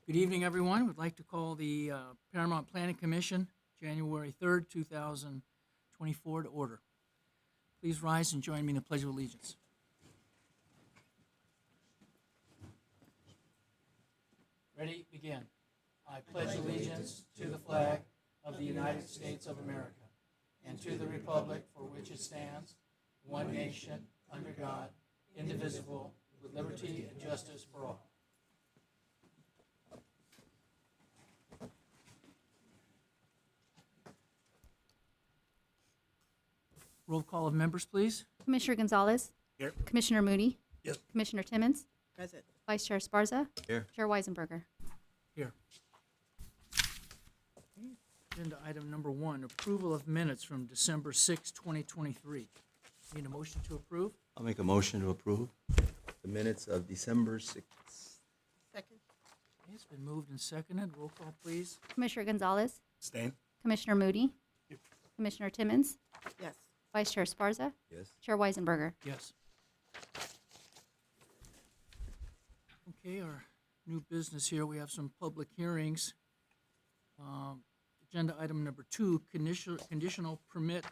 Good evening, everyone. We'd like to call the Paramount Planning Commission, January 3rd, 2024 to order. Please rise and join me in the Pledge of Allegiance. Ready? Begin. I pledge allegiance to the flag of the United States of America and to the republic for which it stands, one nation, under God, indivisible, with liberty and justice for all. Roll call of members, please. Commissioner Gonzalez. Here. Commissioner Moody. Yes. Commissioner Timmons. Present. Vice Chair Esparza. Here. Chair Weisenberger. Here. Okay. Agenda item number 1, approval of minutes from December 6, 2023. Need a motion to approve? I'll make a motion to approve the minutes of December 6th. Second. Okay, it's been moved and seconded. Roll call, please. Commissioner Gonzalez. Abstain? Commissioner Moody. Commissioner Timmons. Yes. Vice Chair Esparza. Yes. Chair Weisenberger. Yes. Okay, our new business here, we have some public hearings. Agenda item number 2, conditional permit.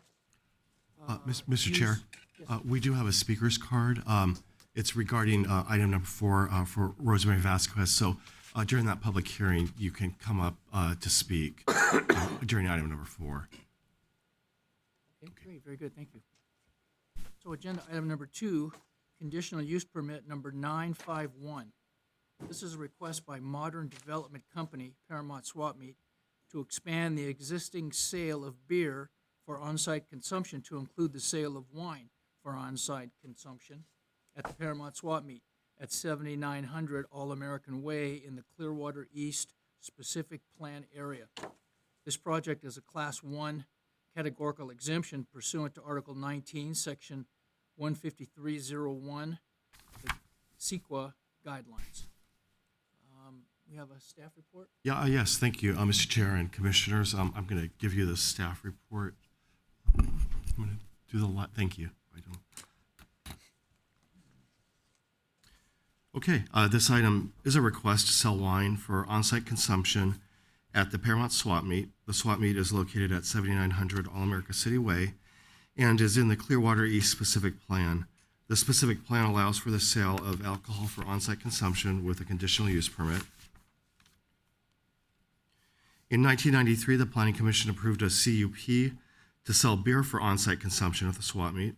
Mr. use- Chair, Yes. we do have a speaker's card. It's regarding item number 4 for Rosemary Vasquez. So during that public hearing, you can come up to speak during item number 4. Okay, great, very good, thank you. So agenda item number 2, conditional use permit number 951. This is a request by Modern Development Company, Paramount Swap Meet, to expand the existing sale of beer for on-site consumption to include the sale of wine for on-site consumption at the Paramount Swap Meet at 7900 All-American Way in the Clearwater East Specific Plan Area. This project is a Class 1 categorical exemption pursuant to Article 19, Section 15301, the CEQA guidelines. We have a staff report. Yeah, yes, thank you, Mr. Chair and Commissioners. I'm going to give you the staff report. I'm going to do the thank you. I don't. Okay, this item is a request to sell wine for on-site consumption at the Paramount Swap Meet. The Swap Meet is located at 7900 All-America City Way and is in the Clearwater East Specific Plan. The specific plan allows for the sale of alcohol for on-site consumption with a conditional use permit. In 1993, the Planning Commission approved a CUP to sell beer for on-site consumption at the Swap Meet.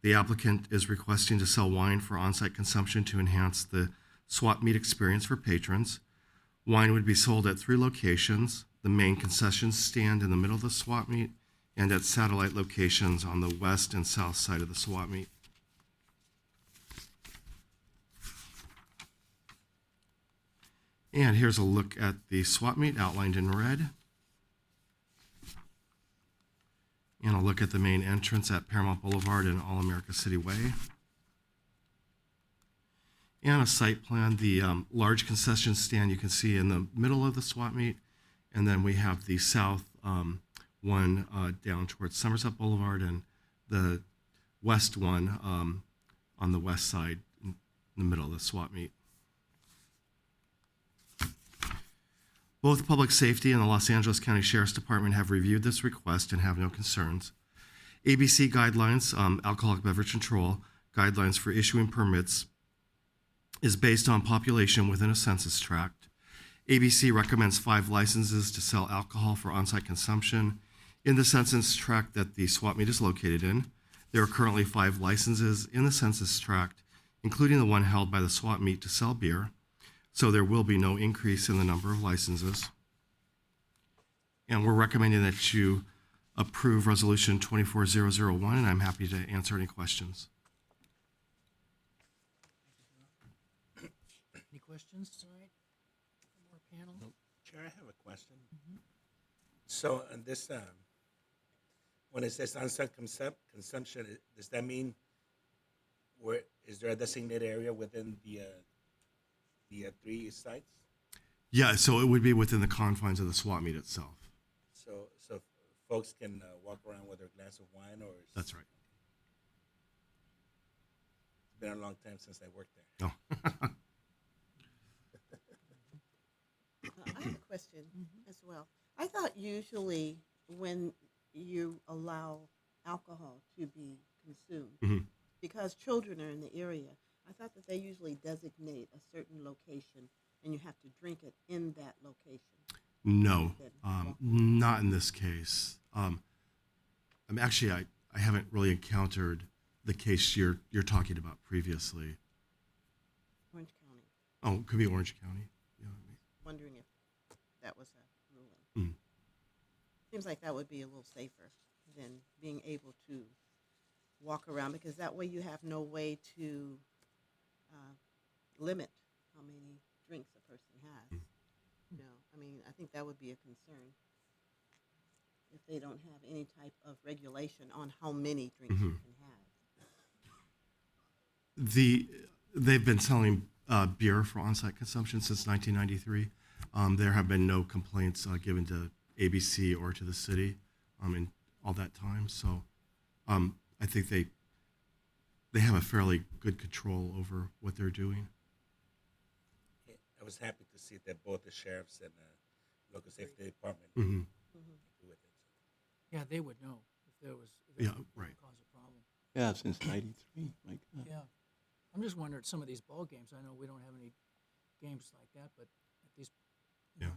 The applicant is requesting to sell wine for on-site consumption to enhance the Swap Meet experience for patrons. Wine would be sold at 3 locations: the main concession stand in the middle of the Swap Meet and at satellite locations on the west and south side of the Swap Meet. And here's a look at the Swap Meet outlined in red. And a look at the main entrance at Paramount Boulevard and All-America City Way. And a site plan, the large concession stand you can see in the middle of the Swap Meet. And then we have the south one down towards Somerset Boulevard and the west one on the west side in the middle of the Swap Meet. Both Public Safety and the Los Angeles County Sheriff's Department have reviewed this request and have no concerns. ABC guidelines, alcoholic beverage control guidelines for issuing permits, is based on population within a census tract. ABC recommends 5 licenses to sell alcohol for on-site consumption in the census tract that the Swap Meet is located in. There are currently 5 licenses in the census tract, including the one held by the Swap Meet to sell beer. So there will be no increase in the number of licenses. And we're recommending that you approve Resolution 24001, and I'm happy to answer any questions. Any questions tonight from our panel? Chair, I have a question. So, on this, when it says on-site consumption, does that mean is there a designated area within the 3 sites? Yeah, so it would be within the confines of the Swap Meet itself. So folks can walk around with their glass of wine, or That's right. It's been a long time since I worked there. No. have a question as well. I thought usually when you allow alcohol to be consumed, Mhm. because children are in the area, I thought that they usually designate a certain location and you have to drink it in that location. No, Then, not in this case. Actually, I haven't really encountered the case you're talking about previously. Orange County, Oh, it could be Orange County. Yeah. wondering if that was a ruling. Mm. Seems like that would be a little safer than being able to walk around, because that way you have no way to limit how many drinks a person has. You know, I mean, I think that would be a concern if they don't have any type of regulation on how many drinks you can have. They've been selling beer for on-site consumption since 1993. There have been no complaints given to ABC or to the city in all that time. So I think they have a fairly good control over what they're doing. I was happy to see that both the sheriffs and the local safety department Mhm. agree with it. Yeah, they would know if there was, Yeah, would right. cause a problem. Yeah, since '93. My God. Yeah. I'm just wondering, some of these ball games, I know we don't have any games like that, but at these you know,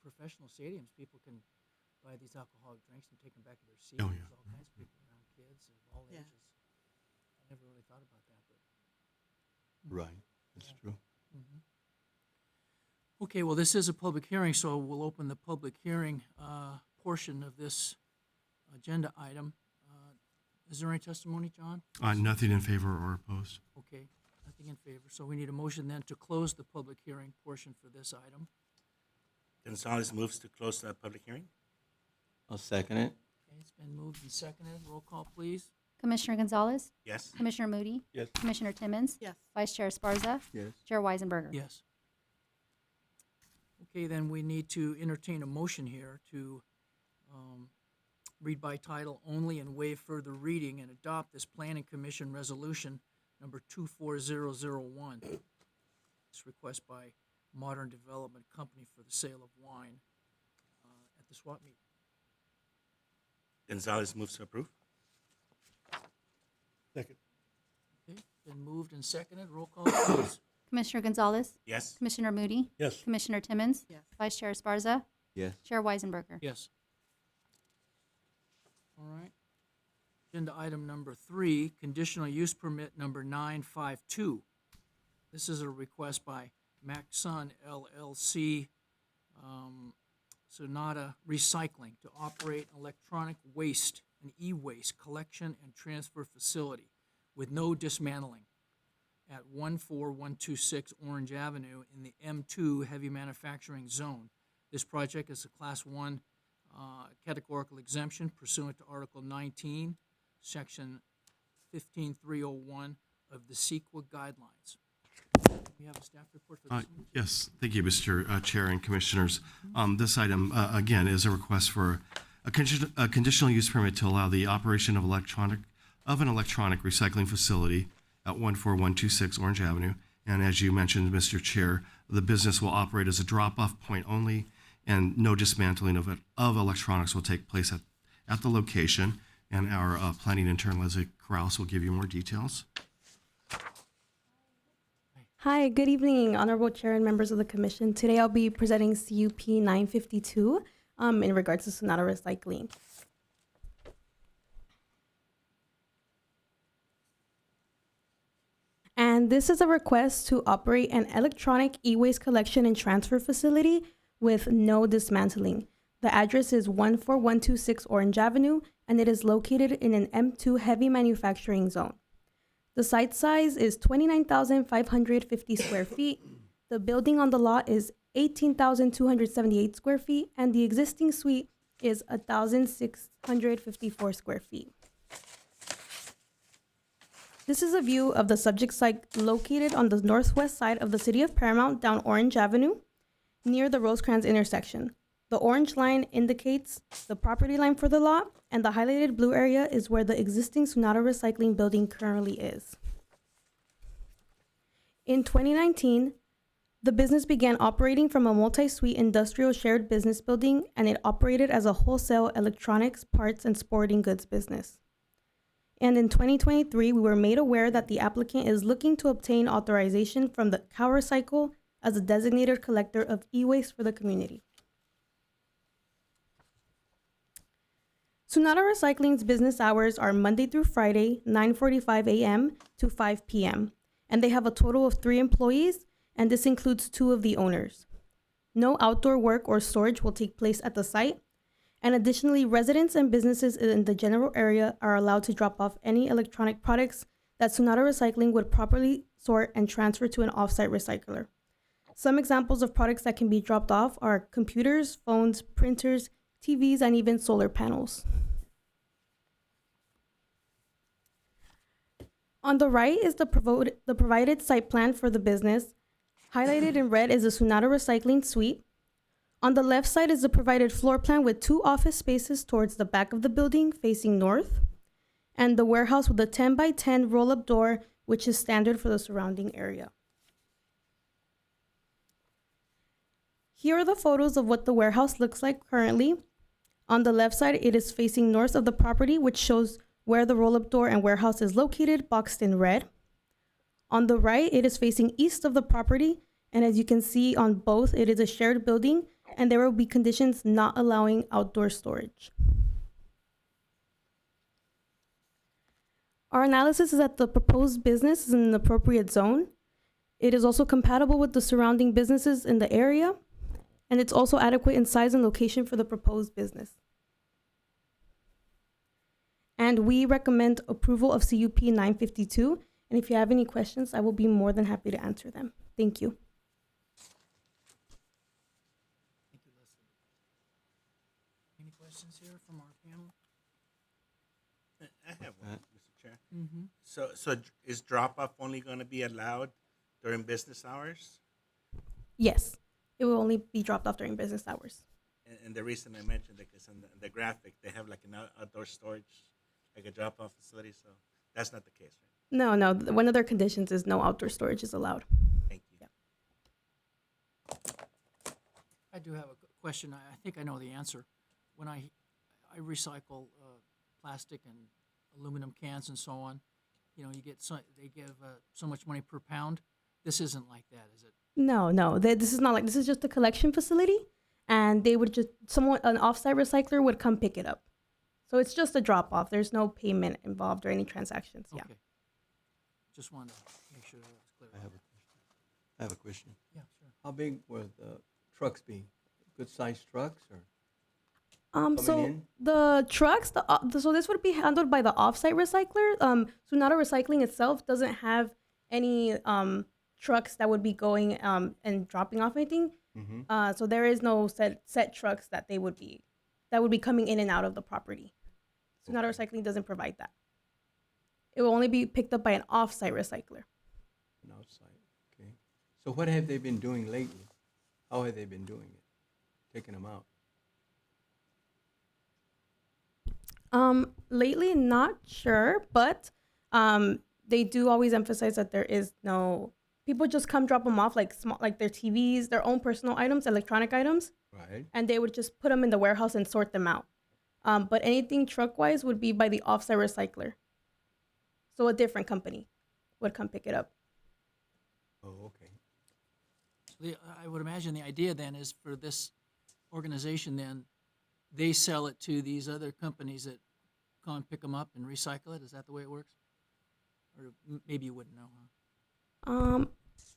professional stadiums, people can buy these alcoholic drinks and take them back to their seats. Oh, yeah. There's all kinds of people around, kids of all Yeah. ages. I never really thought about that, but. Right. That's true. Okay, well, this is a public hearing, so we'll open the public hearing portion of this agenda item. Is there any testimony, John? Nothing in favor or opposed. Okay, nothing in favor. So we need a motion then to close the public hearing portion for this item. Gonzalez moves to close the public hearing. I'll second it. Okay, it's been moved and seconded. Roll call, please. Commissioner Gonzalez, Yes. Commissioner Moody, Yes. Commissioner Timmons, Yes. Vice Chair Esparza, Yes. Chair Weisenberger. Yes. Okay, then we need to entertain a motion here to read by title only and waive further reading and adopt this Planning Commission Resolution number 24001. This request by Modern Development Company for the sale of wine at the swap meet. Gonzalez moves to approve. Okay, been moved and seconded. Roll call, please. Commissioner Gonzalez, Yes. Commissioner Moody, Yes. Commissioner Timmons, Yes. Vice Chair Esparza, Yes. Chair Weisenberger. Yes. All right. Agenda item number 3, conditional use permit number 952. This is a request by Maxon LLC, Sonata Recycling to operate an electronic waste and e-waste collection and transfer facility with no dismantling at 14126 Orange Avenue in the M2 Heavy Manufacturing Zone. This project is a Class 1 categorical exemption pursuant to Article 19, Section 15301 of the CEQA guidelines. We have a staff report for this one? Yes, thank you, Mr. Chair and Commissioners. This item, again, is a request for a conditional use permit to allow the operation of an electronic recycling facility at 14126 Orange Avenue. And as you mentioned, Mr. Chair, the business will operate as a drop-off point only, and no dismantling of electronics will take place at the location. And our planning intern, Leslie Krause, will give you more details. Hi, good evening, Honorable Chair and members of the Commission. Today I'll be presenting CUP 952 in regards to Sonata Recycling. And this is a request to operate an electronic e-waste collection and transfer facility with no dismantling. The address is 14126 Orange Avenue, and it is located in an M2 heavy manufacturing zone. The site size is 29,550 square feet. The building on the lot is 18,278 square feet, and the existing suite is 1,654 square feet. This is a view of the subject site located on the northwest side of the city of Paramount down Orange Avenue, near the Rosecrans intersection. The orange line indicates the property line for the lot, and the highlighted blue area is where the existing Sonata Recycling building currently is. In 2019, The business began operating from a multi-suite industrial shared business building, and it operated as a wholesale electronics, parts, and sporting goods business. And in 2023, we were made aware that the applicant is looking to obtain authorization from the CalRecycle as a designated collector of e-waste for the community. Sonata Recycling's business hours are Monday through Friday, 9:45 a.m. to 5 p.m., and they have a total of 3 employees, and this includes 2 of the owners. No outdoor work or storage will take place at the site, and additionally, residents and businesses in the general area are allowed to drop off any electronic products that Sonata Recycling would properly sort and transfer to an off-site recycler. Some examples of products that can be dropped off are computers, phones, printers, TVs, and even solar panels. On the right is the provided site plan for the business. Highlighted in red is the Sonata Recycling Suite. On the left side is the provided floor plan with 2 office spaces towards the back of the building facing north, and the warehouse with a 10 by 10 roll-up door, which is standard for the surrounding area. Here are the photos of what the warehouse looks like currently. On the left side, it is facing north of the property, which shows where the roll-up door and warehouse is located, boxed in red. On the right, it is facing east of the property, and as you can see on both, it is a shared building, and there will be conditions not allowing outdoor storage. Our analysis is that the proposed business is in an appropriate zone. It is also compatible with the surrounding businesses in the area, and it's also adequate in size and location for the proposed business. And we recommend approval of CUP 952. And if you have any questions, I will be more than happy to answer them. Thank you. Thank you, Leslie. Any questions here from our panel? I have one, Mr. Chair. Mm-hmm. So is drop-off only going to be allowed during business hours? Yes, it will only be dropped off during business hours. And the reason I mentioned it is in the graphic, they have like an outdoor storage, like a drop-off facility, so that's not the case, right? No, one of their conditions is no outdoor storage is allowed. Thank you. I do have a question. I think I know the answer. When I recycle plastic and aluminum cans and so on, you know, they give so much money per pound. This isn't like that, is it? No, this is not like, this is just a collection facility, and they would an off-site recycler would come pick it up. So it's just a drop-off. There's no payment involved or any transactions. Yeah. Okay. Just wanted to make sure that was clear. I have a question. Yeah, sure. How big would the trucks be? Good-sized trucks or? So in? the trucks, so this would be handled by the off-site recycler. Sonata Recycling itself doesn't have any trucks that would be going and dropping off anything. Mm-hmm. So there is no set trucks that would be coming in and out of the property. Sonata Recycling doesn't provide that. It will only be picked up by an off-site recycler. An outside, okay. So what have they been doing lately? How have they been doing it? Taking them out? Lately, not sure, but they do always emphasize that there is no, people just come drop them off like their TVs, their own personal items, electronic items, Right. and they would just put them in the warehouse and sort them out. But anything truck-wise would be by the off-site recycler. So a different company would come pick it up. Oh, okay. So I would imagine the idea then is for this organization, then they sell it to these other companies that come and pick them up and recycle it. Is that the way it works? Or maybe you wouldn't know, huh?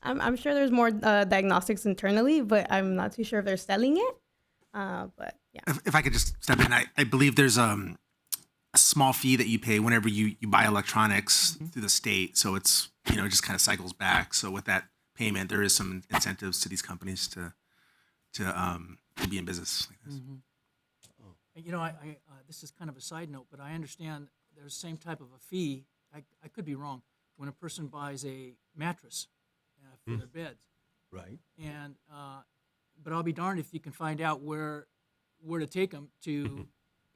I'm sure there's more diagnostics internally, but I'm not too sure if they're selling it. But yeah. If I could just step in, I believe there's a small fee that you pay whenever you buy electronics through the state. So it's, it just kind of cycles back. So with that payment, there is some incentives to these companies to be in business like this. Mm-hmm. You know, I this is kind of a side note, but I understand there's the same type of a fee. I could be wrong. When a person buys a mattress for their beds, Right. and but I'll be darned if you can find out where to take them to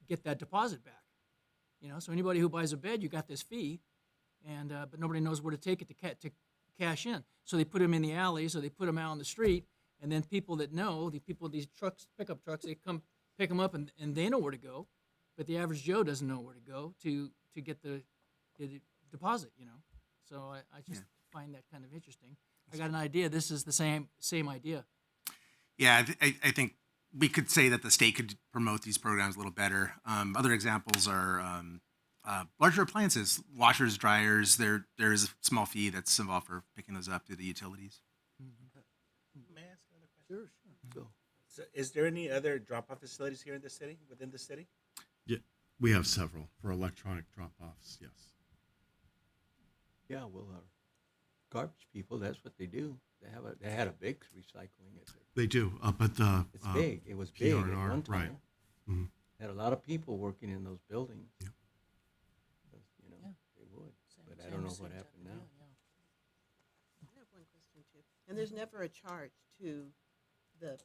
get that deposit back. So anybody who buys a bed, you got this fee, and but nobody knows where to take it to cash in. So they put them in the alleys, or they put them out on the street, and then people that know, these trucks, pickup trucks, they come pick them up, and they know where to go, but the average Joe doesn't know where to go to get the deposit, you know? So I just find that kind of interesting. I got an idea, this is the same idea. Yeah, I think we could say that the state could promote these programs a little better. Other examples are larger appliances, washers, dryers. There is a small fee that's involved for picking those up through the utilities. May I ask another question? Sure. Go. So is there any other drop-off facilities here in the city, within the city? Yeah, we have several for electronic drop-offs, yes. Yeah, well, our garbage people, that's what they do. They had a big recycling. They do, up at the. It's big. It was big at PRNR, one time. right. Mhm. Had a lot of people working in those buildings. Yep. You know, they would, but I don't know what happened now. I have one question too. And there's never a charge to the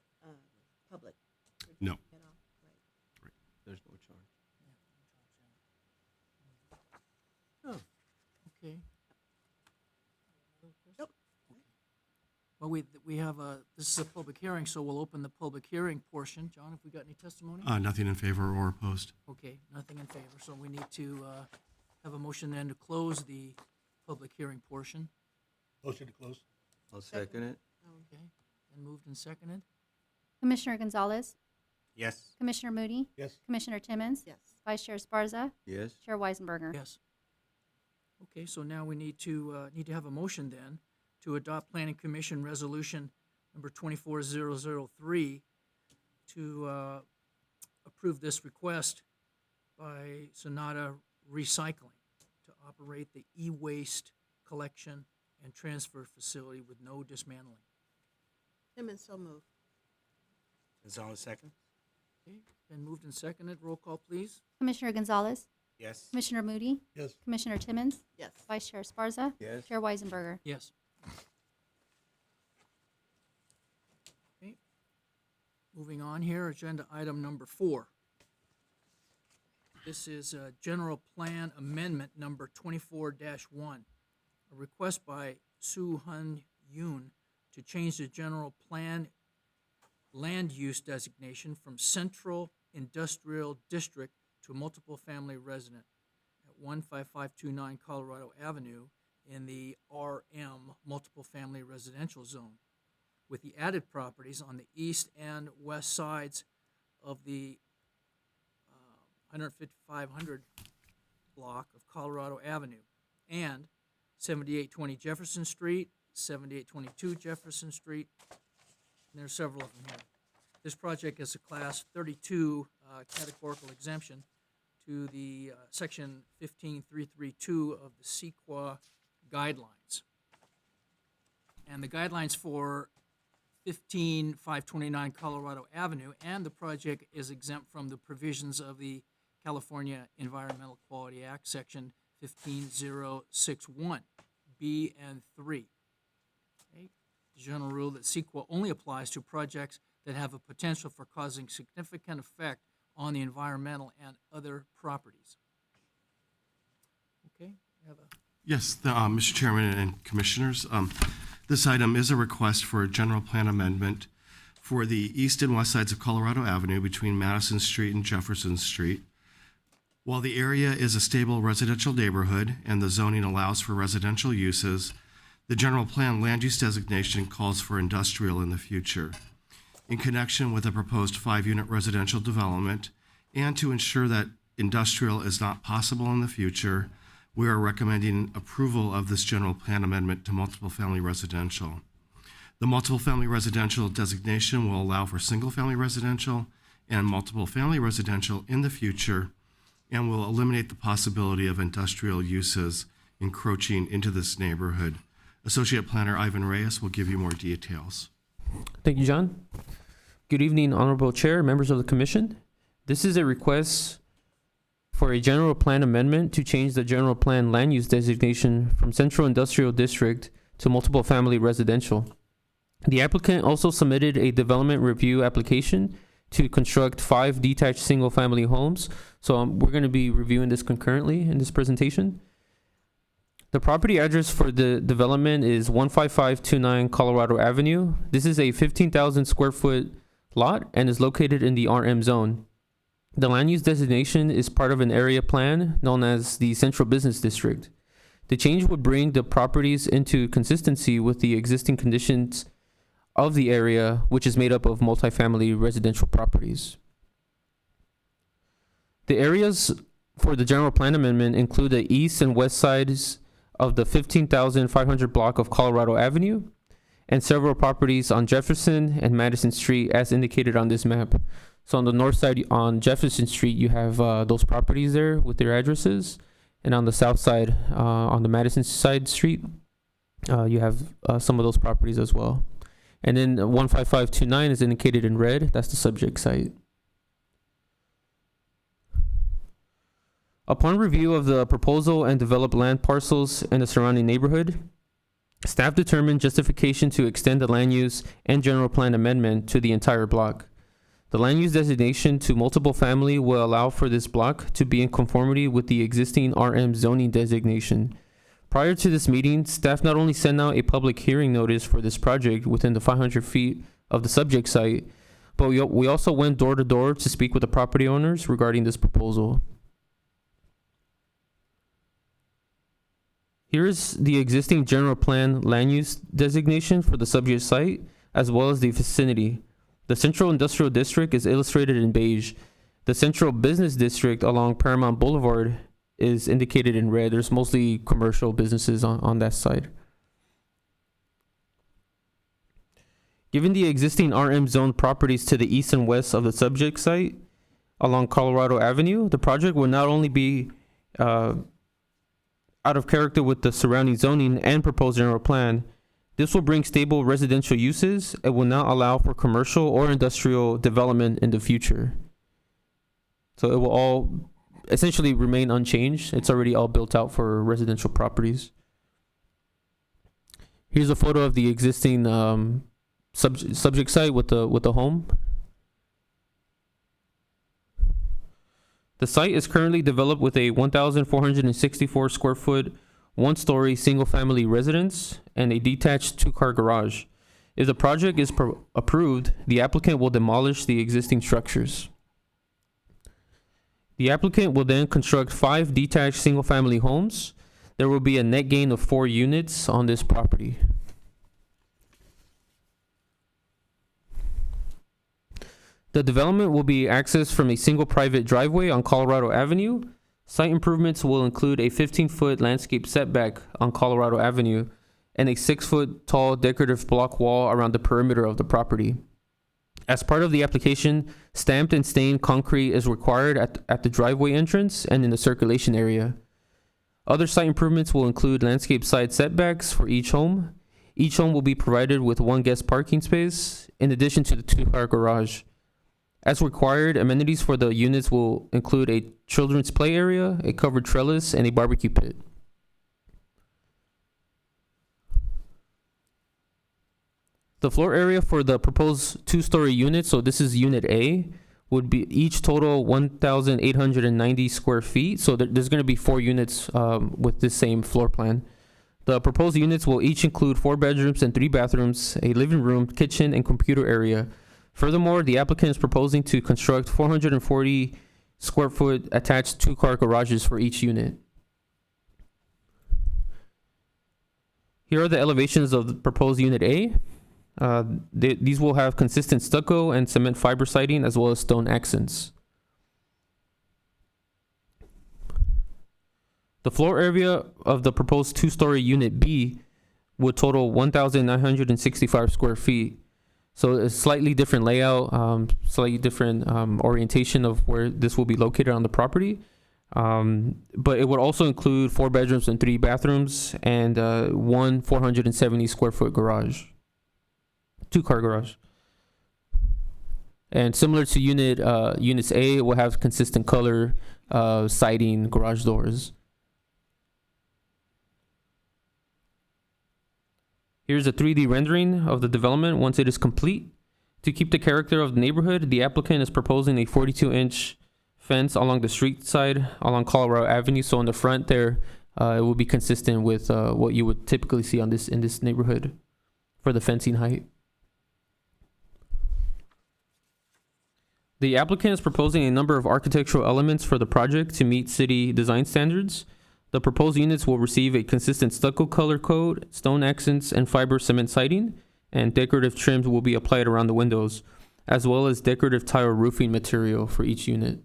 public? No. At all? Right. There's no charge. Oh, okay. Nope. Well, we have this is a public hearing, so we'll open the public hearing portion. John, have we got any testimony? Nothing in favor or opposed. Okay, nothing in favor, so we need to have a motion then to close the public hearing portion. Motion to close. I'll second it. Okay, and moved and seconded? Commissioner Gonzalez, Yes. Commissioner Moody, Yes. Commissioner Timmons, Yes. Vice Chair Esparza, Yes. Chair Weisenberger. Yes. Okay, so now we need to have a motion then to adopt Planning Commission Resolution number 24003 to approve this request by Sonata Recycling to operate the e-waste collection and transfer facility with no dismantling. Timmons, so moved. Gonzalez, second. Okay, been moved and seconded. Roll call, please. Commissioner Gonzalez, Yes. Commissioner Moody, Yes. Commissioner Timmons, Yes. Vice Chair Esparza, Yes. Chair Weisenberger. Yes. Okay. Moving on here, agenda item number 4. This is a general plan amendment number 24-1. A request by Soo Hun Yoon to change the general plan land use designation from Central Industrial District to multiple family resident at 15529 Colorado Avenue in the RM multiple family residential zone, with the added properties on the east and west sides of the 15500 block of Colorado Avenue and 7820 Jefferson Street, 7822 Jefferson Street, and there's several of them here. This project is a Class 32 categorical exemption to the Section 15332 of the CEQA guidelines. And the guidelines for 15529 Colorado Avenue and the project is exempt from the provisions of the California Environmental Quality Act, Section 15061, B and 3. Okay? The general rule that CEQA only applies to projects that have a potential for causing significant effect on the environmental and other properties. Okay, we have a Yes, Mr. Chairman and Commissioners, this item is a request for a general plan amendment for the east and west sides of Colorado Avenue between Madison Street and Jefferson Street. While the area is a stable residential neighborhood and the zoning allows for residential uses, the general plan land use designation calls for industrial in the future. In connection with a proposed 5-unit residential development and to ensure that industrial is not possible in the future, we are recommending approval of this general plan amendment to multiple family residential. The multiple family residential designation will allow for single family residential and multiple family residential in the future and will eliminate the possibility of industrial uses encroaching into this neighborhood. Associate Planner Ivan Reyes will give you more details. Thank you, John. Good evening, Honorable Chair, members of the Commission. This is a request for a general plan amendment to change the general plan land use designation from Central Industrial District to multiple family residential. The applicant also submitted a development review application to construct 5 detached single-family homes. So we're going to be reviewing this concurrently in this presentation. The property address for the development is 15529 Colorado Avenue. This is a 15,000 square foot lot and is located in the RM zone. The land use designation is part of an area plan known as the Central Business District. The change would bring the properties into consistency with the existing conditions of the area, which is made up of multifamily residential properties. The areas for the general plan amendment include the east and west sides of the 15,500 block of Colorado Avenue and several properties on Jefferson and Madison Street as indicated on this map. So on the north side on Jefferson Street, you have those properties there with their addresses. And on the south side, on the Madison side street, you have some of those properties as well. And then 15529 is indicated in red. That's the subject site. Upon review of the proposal and developed land parcels in the surrounding neighborhood, staff determined justification to extend the land use and general plan amendment to the entire block. The land use designation to multiple family will allow for this block to be in conformity with the existing RM zoning designation. Prior to this meeting, staff not only sent out a public hearing notice for this project within the 500 feet of the subject site, but we also went door to door to speak with the property owners regarding this proposal. Here's the existing general plan land use designation for the subject site, as well as the vicinity. The Central Industrial District is illustrated in beige. The Central Business District along Paramount Boulevard is indicated in red. There's mostly commercial businesses on that side. Given the existing RM zone properties to the east and west of the subject site along Colorado Avenue, the project will not only be out of character with the surrounding zoning and proposed general plan, this will bring stable residential uses and will not allow for commercial or industrial development in the future. So it will all essentially remain unchanged. It's already all built out for residential properties. Here's a photo of the existing subject site with the home. The site is currently developed with a 1,464 square foot, one-story single-family residence and a detached two-car garage. If the project is approved, the applicant will demolish the existing structures. The applicant will then construct 5 detached single-family homes. There will be a net gain of 4 units on this property. The development will be accessed from a single private driveway on Colorado Avenue. Site improvements will include a 15-foot landscape setback on Colorado Avenue and a 6-foot tall decorative block wall around the perimeter of the property. As part of the application, stamped and stained concrete is required at the driveway entrance and in the circulation area. Other site improvements will include landscape side setbacks for each home. Each home will be provided with 1 guest parking space in addition to the 2-car garage. As required, amenities for the units will include a children's play area, a covered trellis, and a barbecue pit. The floor area for the proposed 2-story unit, so this is Unit A, would be each total 1,890 square feet. So there's going to be 4 units with this same floor plan. The proposed units will each include 4 bedrooms and 3 bathrooms, a living room, kitchen, and computer area. Furthermore, the applicant is proposing to construct 440 square foot attached 2-car garages for each unit. Here are the elevations of the proposed Unit A. These will have consistent stucco and cement fiber siding as well as stone accents. The floor area of the proposed 2-story Unit B would total 1,965 square feet. So a slightly different layout, slightly different orientation of where this will be located on the property. But it would also include 4 bedrooms and 3 bathrooms and 1 470 square foot garage, 2-car garage. And similar to Units A, it will have consistent color, siding, garage doors. Here's a 3D rendering of the development once it is complete. To keep the character of the neighborhood, the applicant is proposing a 42-inch fence along the street side, along Colorado Avenue. So in the front there, it will be consistent with what you would typically see in this neighborhood for the fencing height. The applicant is proposing a number of architectural elements for the project to meet city design standards. The proposed units will receive a consistent stucco color code, stone accents, and fiber cement siding, and decorative trims will be applied around the windows, as well as decorative tile roofing material for each unit.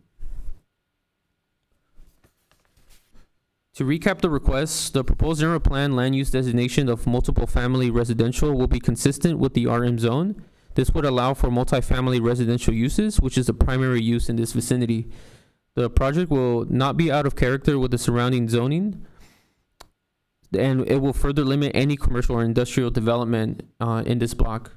To recap the requests, the proposed general plan land use designation of multiple family residential will be consistent with the RM zone. This would allow for multifamily residential uses, which is the primary use in this vicinity. The project will not be out of character with the surrounding zoning, and it will further limit any commercial or industrial development in this block.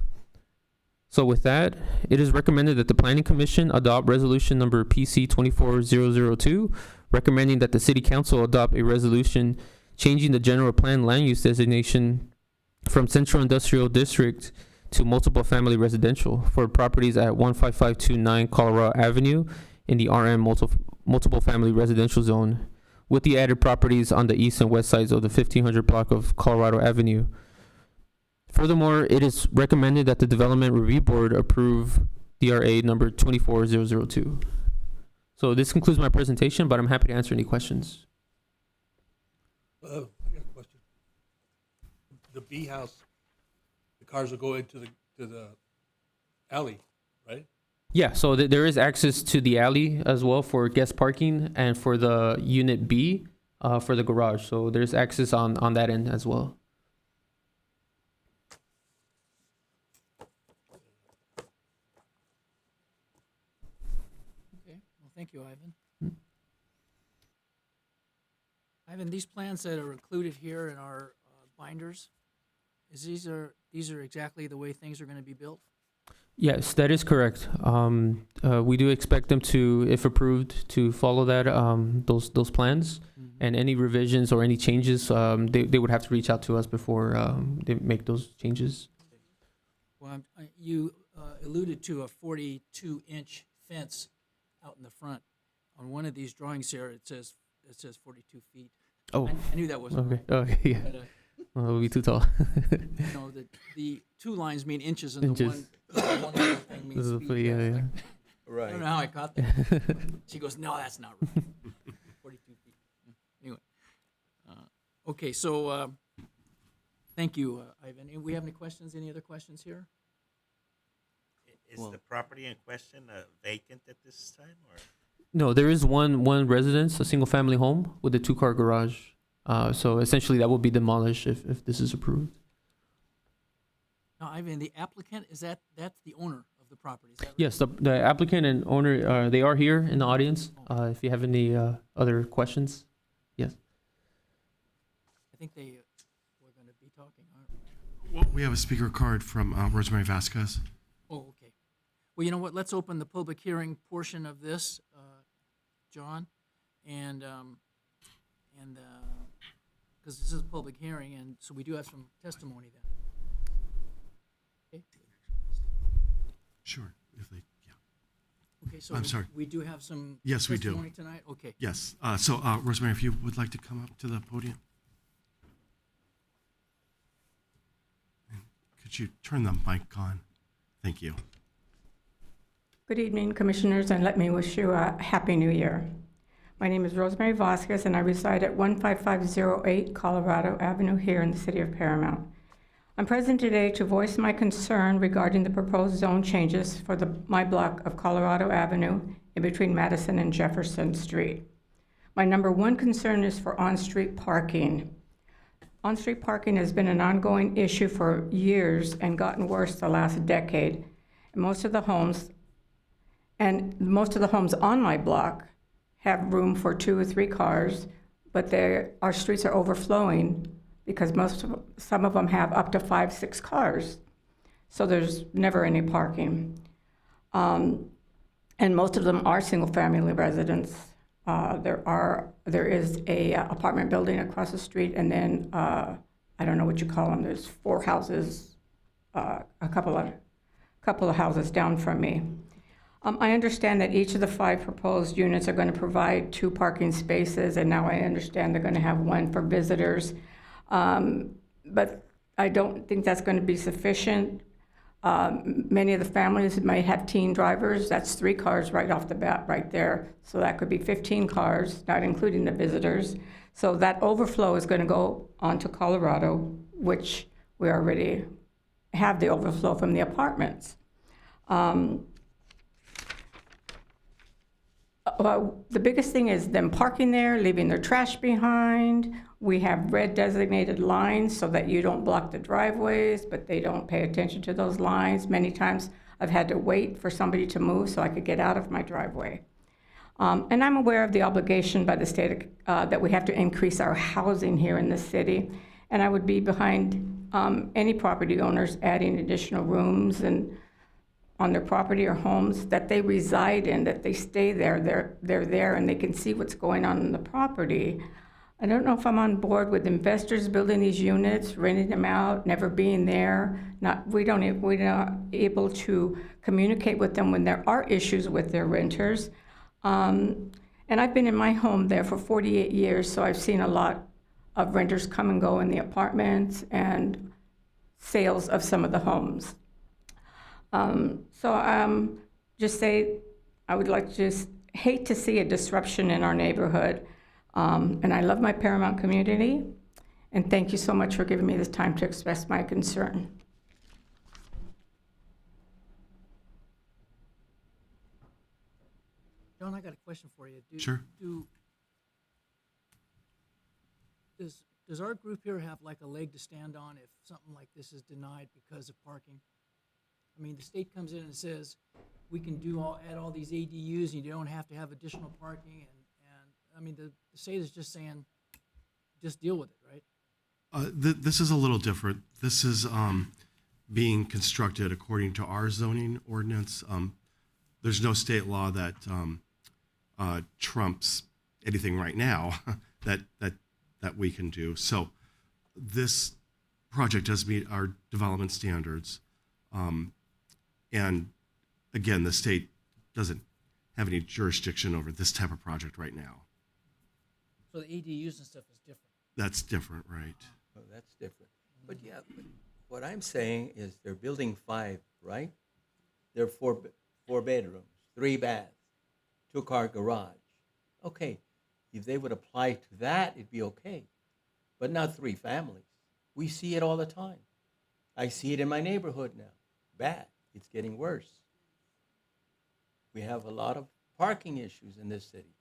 So with that, it is recommended that the Planning Commission adopt resolution number PC 24002, recommending that the City Council adopt a resolution changing the general plan land use designation from Central Industrial District to multiple family residential for properties at 15529 Colorado Avenue in the RM multiple family residential zone, with the added properties on the east and west sides of the 1500 block of Colorado Avenue. Furthermore, it is recommended that the Development Review Board approve DRA number 24002. So this concludes my presentation, but I'm happy to answer any questions. I got a question. The B house, the cars will go into the alley, right? Yeah, so there is access to the alley as well for guest parking and for the unit B for the garage. So there's access on that end as well. Okay, well, thank you, Ivan. Ivan, these plans that are included here in our binders, these are exactly the way things are going to be built? Yes, that is correct. We do expect them to, if approved, to follow that those plans, and any revisions or any changes, they would have to reach out to us before they make those changes. Well, you alluded to a 42-inch fence out in the front. On one of these drawings here, it says 42 feet. Oh, I knew that wasn't okay. right. Okay, yeah. But, Well, it would be too tall. no, the two lines mean inches, and Inches. the one little thing means This is feet. pretty, yeah, I was yeah. like, I Right. don't know how I caught that. She goes, no, that's not right. 42 feet. Anyway. Okay, so thank you, Ivan. And we have any questions? Any other questions here? Is Well- the property in question vacant at this time, or? No, there is one residence, a single family home with a 2-car garage. So essentially that will be demolished if this is approved. Now, Ivan, the applicant, that's the owner of the property, is that right? Yes, the applicant and owner, they are here in the audience. If you have any other questions. Yes. I think they were going to be talking, aren't we? We have a speaker card from Rosemary Vasquez. Oh, okay. Well, you know what? Let's open the public hearing portion of this, John, and because this is a public hearing, and so we do have some testimony then. Okay. Sure. If they, yeah. Okay. So I'm sorry. we do have some Yes, we do. testimony tonight. Okay. Yes. So Rosemary, if you would like to come up to the podium. And could you turn the mic on? Thank you. Good evening, Commissioners, and let me wish you a Happy New Year. My name is Rosemary Vasquez, and I reside at 15508 Colorado Avenue here in the city of Paramount. I'm present today to voice my concern regarding the proposed zone changes for my block of Colorado Avenue in between Madison and Jefferson Street. My number one concern is for on-street parking. On-street parking has been an ongoing issue for years and gotten worse the last decade. And most of the homes on my block have room for 2 or 3 cars, but our streets are overflowing because some of them have up to 5, 6 cars. So there's never any parking. And most of them are single-family residents. There is a apartment building across the street, and then I don't know what you call them. There's 4 houses, a couple of houses down from me. I understand that each of the 5 proposed units are going to provide 2 parking spaces, and now I understand they're going to have 1 for visitors. But I don't think that's going to be sufficient. Many of the families might have teen drivers. That's 3 cars right off the bat right there. So that could be 15 cars, not including the visitors. So that overflow is going to go onto Colorado, which we already have the overflow from the apartments. Well, the biggest thing is them parking there, leaving their trash behind. We have red designated lines so that you don't block the driveways, but they don't pay attention to those lines. Many times I've had to wait for somebody to move so I could get out of my driveway. And I'm aware of the obligation by the state that we have to increase our housing here in the city. And I would be behind any property owners adding additional rooms and on their property or homes that they reside in, that they stay there, they're there and they can see what's going on in the property. I don't know if I'm on board with investors building these units, renting them out, never being there. We're not able to communicate with them when there are issues with their renters. And I've been in my home there for 48 years, so I've seen a lot of renters come and go in the apartments and sales of some of the homes. Just say, I would like to just hate to see a disruption in our neighborhood. And I love my Paramount community. And thank you so much for giving me this time to express my concern. John, I got a question for you. Sure. Does our group here have like a leg to stand on if something like this is denied because of parking? I mean, the state comes in and says, we can add all these ADUs and you don't have to have additional parking. And I mean, the state is just saying, just deal with it, right? This is a little different. This is being constructed according to our zoning ordinance. There's no state law that trumps anything right now that we can do. So this project does meet our development standards. And again, the state doesn't have any jurisdiction over this type of project right now. So the ADUs and stuff is different. That's different, right? Oh, that's different. But yeah, but what I'm saying is they're building 5, right? They're 4 bedrooms, 3 baths, 2-car garage. Okay, if they would apply to that, it'd be okay. But not 3 families. We see it all the time. I see it in my neighborhood now. Bad. It's getting worse. We have a lot of parking issues in this city.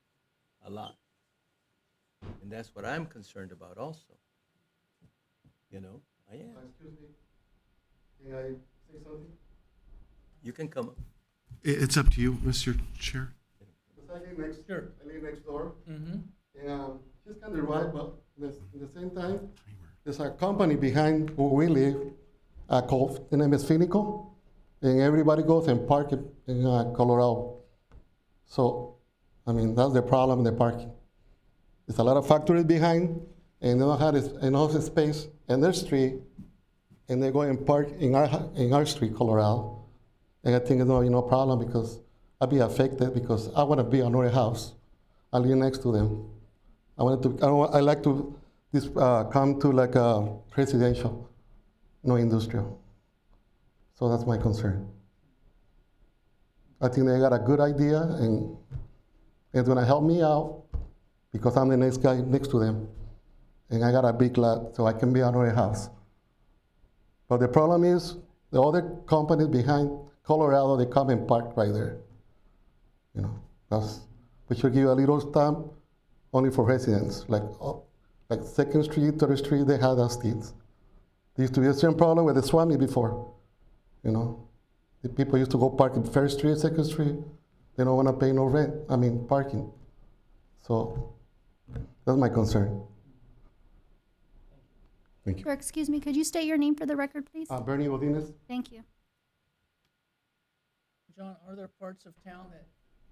A lot. And that's what I'm concerned about also. You know, I am. Excuse me. Can I say something? You can come up. It's up to you, Mr. Chair. Because I live next, Sure. I live next door. Mm-hmm. And she's kind of right, but at the same time, there's a company behind where we live called, the name is Finico. And everybody goes and park in Colorado. So, I mean, that's the problem in the parking. There's a lot of factories behind, and they don't have enough space in their street, and they go and park in our street, Colorado. And I think it's no problem because I'll be affected because I want to be another house. I live next to them. I like to come to like a residential, no industrial. So that's my concern. I think they got a good idea and it's gonna help me out because I'm the next guy next to them. And I got a big lot, so I can be another house. But the problem is the other companies behind Colorado, they come and park right there. You know, we should give a little stamp only for residents, like 2nd Street, 3rd Street, they had those things. There used to be the same problem with the Swami before. You know, the people used to go park in 1st Street, 2nd Street. They don't want to pay no parking. So that's my concern. Thank you. Sir, excuse me, could you state your name for the record, please? Bernie Godinez. Thank you. John, are there parts of town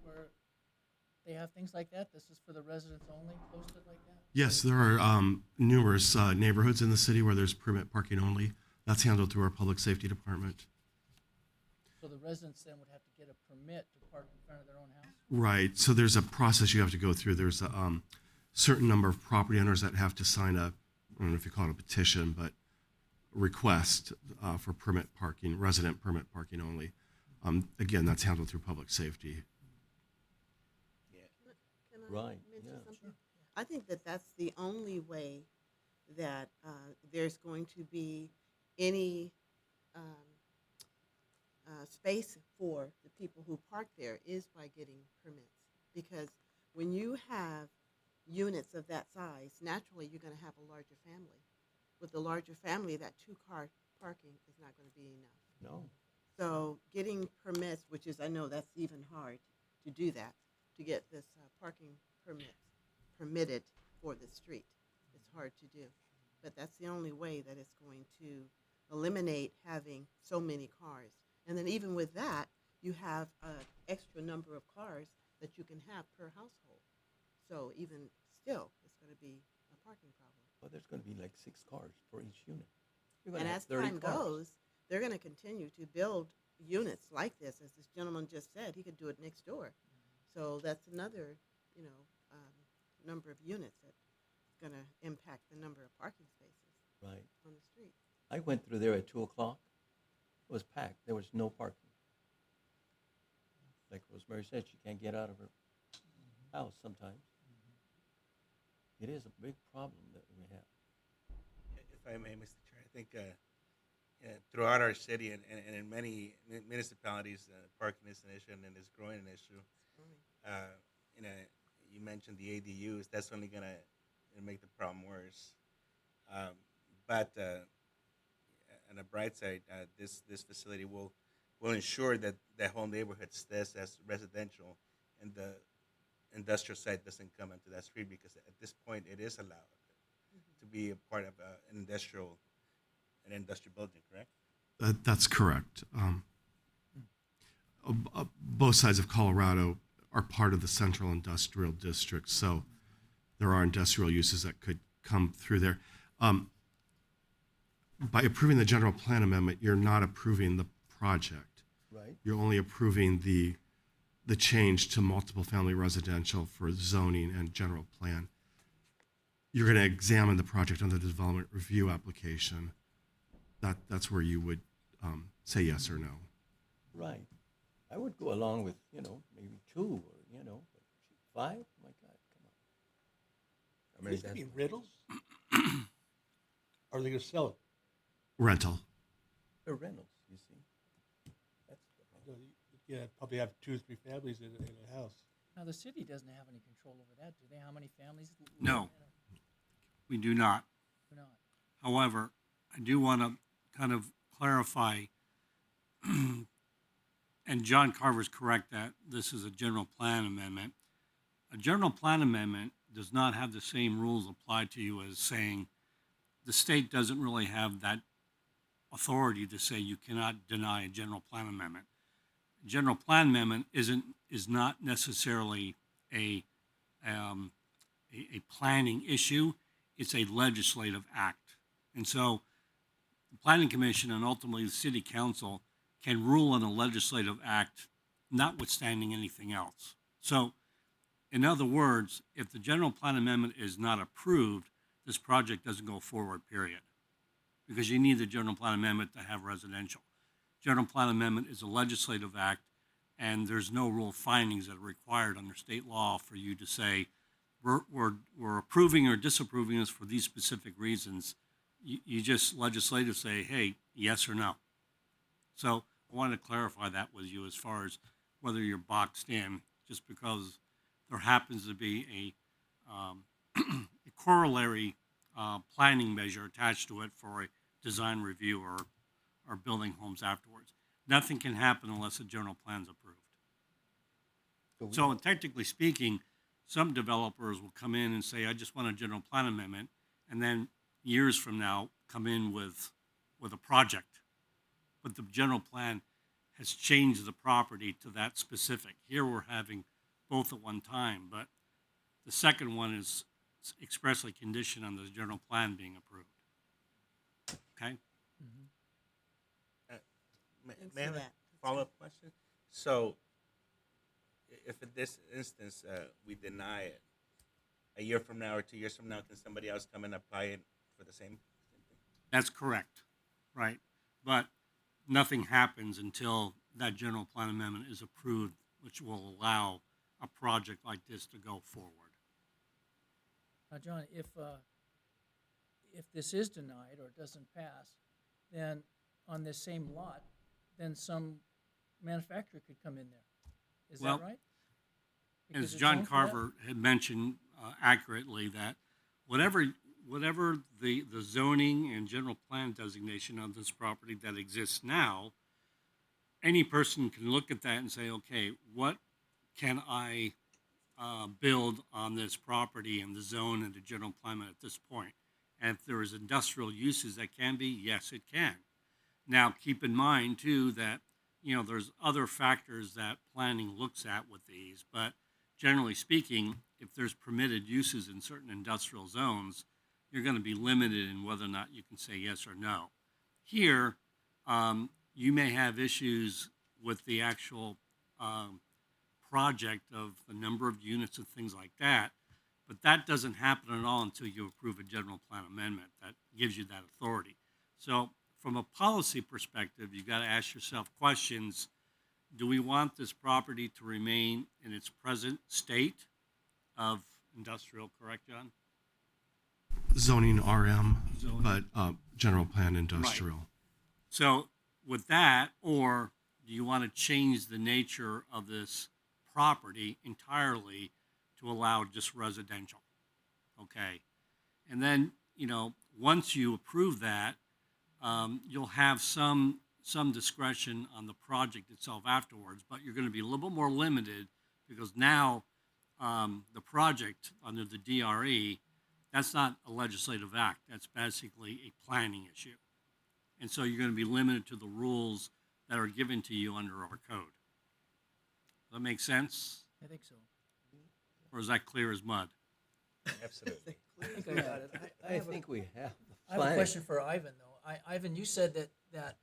where they have things like that? This is for the residents only, posted like that? Yes, there are numerous neighborhoods in the city where there's permit parking only. That's handled through our public safety department. So the residents then would have to get a permit to park in front of their own house? Right. So there's a process you have to go through. There's a certain number of property owners that have to sign a, I don't know if you call it a petition, but request for permit parking, resident permit parking only. Again, that's handled through public safety. Can I Right, mention yeah. something? I think that that's the only way that there's going to be any space for the people who park there is by getting permits. Because when you have units of that size, naturally you're going to have a larger family. With a larger family, that two-car parking is not going to be enough. No. So getting permits, which is, I know that's even hard to do that, to get this parking permitted for the street. It's hard to do. But that's the only way that it's going to eliminate having so many cars. And then even with that, you have an extra number of cars that you can have per household. So even still, it's going to be a parking problem. Well, there's going to be like 6 cars for each unit. You're And gonna as have 30 time cars. goes, they're going to continue to build units like this. As this gentleman just said, he could do it next door. So that's another, number of units that's going to impact the number of parking spaces Right. on the street. I went through there at 2 o'clock. It was packed. There was no parking. Like Rosemary said, she can't get out of her house sometimes. It is a big problem that we have. If I may, Mr. Chair, I think throughout our city and in many municipalities, parking is an issue and it's growing an issue. You mentioned the ADUs. That's only going to make the problem worse. But on a bright side, this facility will ensure that the whole neighborhood stays as residential, and the industrial side doesn't come into that street, because at this point it is allowed to be a part of an industrial building, correct? That's correct. Both sides of Colorado are part of the central industrial district, so there are industrial uses that could come through there. By approving the general plan amendment, you're not approving the project. Right. You're only approving the change to multiple family residential for zoning and general plan. You're going to examine the project under the development review application. That's where you would say yes or no. Right. I would go along with, maybe 2 or, 5. My God, come on. I mean, Is it in rentals? Or are they going to sell it? Rental. they're rentals, you see. That's the problem. Yeah, probably have 2 or 3 families in a house. Now, the city doesn't have any control over that, do they? How many families? No. We do not. Do not. However, I do want to kind of clarify, and John Carver's correct that this is a general plan amendment. A general plan amendment does not have the same rules applied to you as saying the state doesn't really have that authority to say you cannot deny a general plan amendment. A general plan amendment is not necessarily a planning issue. It's a legislative act. And so the Planning Commission and ultimately the City Council can rule on a legislative act notwithstanding anything else. So, in other words, if the general plan amendment is not approved, this project doesn't go forward, period. Because you need the general plan amendment to have residential. General plan amendment is a legislative act, and there's no rule findings that are required under state law for you to say, we're approving or disapproving this for these specific reasons. You just legislative say, hey, yes or no. So I wanted to clarify that with you as far as whether you're boxed in, just because there happens to be a corollary planning measure attached to it for a design review or building homes afterwards. Nothing can happen unless a general plan's approved. So technically speaking, some developers will come in and say, I just want a general plan amendment, and then years from now come in with a project. But the general plan has changed the property to that specific. Here we're having both at one time, but the second one is expressly conditioned on the general plan being approved. Okay? May Thanks I for have a- that. follow-up question. So, if in this instance we deny it, a year from now or 2 years from now, can somebody else come and apply it for the same thing? That's correct, right? But nothing happens until that general plan amendment is approved, which will allow a project like this to go forward. Now, John, if this is denied or it doesn't pass, then on this same lot, then some manufacturer could come in there. Is Well, that right? As Because it's John zoned for that? Carver had mentioned accurately, that whatever the zoning and general plan designation of this property that exists now, any person can look at that and say, okay, what can I build on this property and the zone and the general plan at this point? And if there is industrial uses that can be, yes, it can. Now, keep in mind too that, you know, there's other factors that planning looks at with these, but generally speaking, if there's permitted uses in certain industrial zones, you're going to be limited in whether or not you can say yes or no. Here, you may have issues with the actual project of the number of units and things like that, but that doesn't happen at all until you approve a general plan amendment that gives you that authority. So from a policy perspective, you've got to ask yourself questions. Do we want this property to remain in its present state of industrial, correct, John? Zoning RM, Zoning. but general plan industrial. So with that, or do you want to change the nature of this property entirely to allow just residential? Okay. And then, you know, once you approve that, you'll have some discretion on the project itself afterwards, but you're going to be a little bit more limited because now the project under the DRE, that's not a legislative act. That's basically a planning issue. And so you're going to be limited to the rules that are given to you under our code. Does that make sense? I think so. Or is that clear as mud? Absolutely. I think I got it. I think we have. I have a question for Ivan, though. Ivan, you said that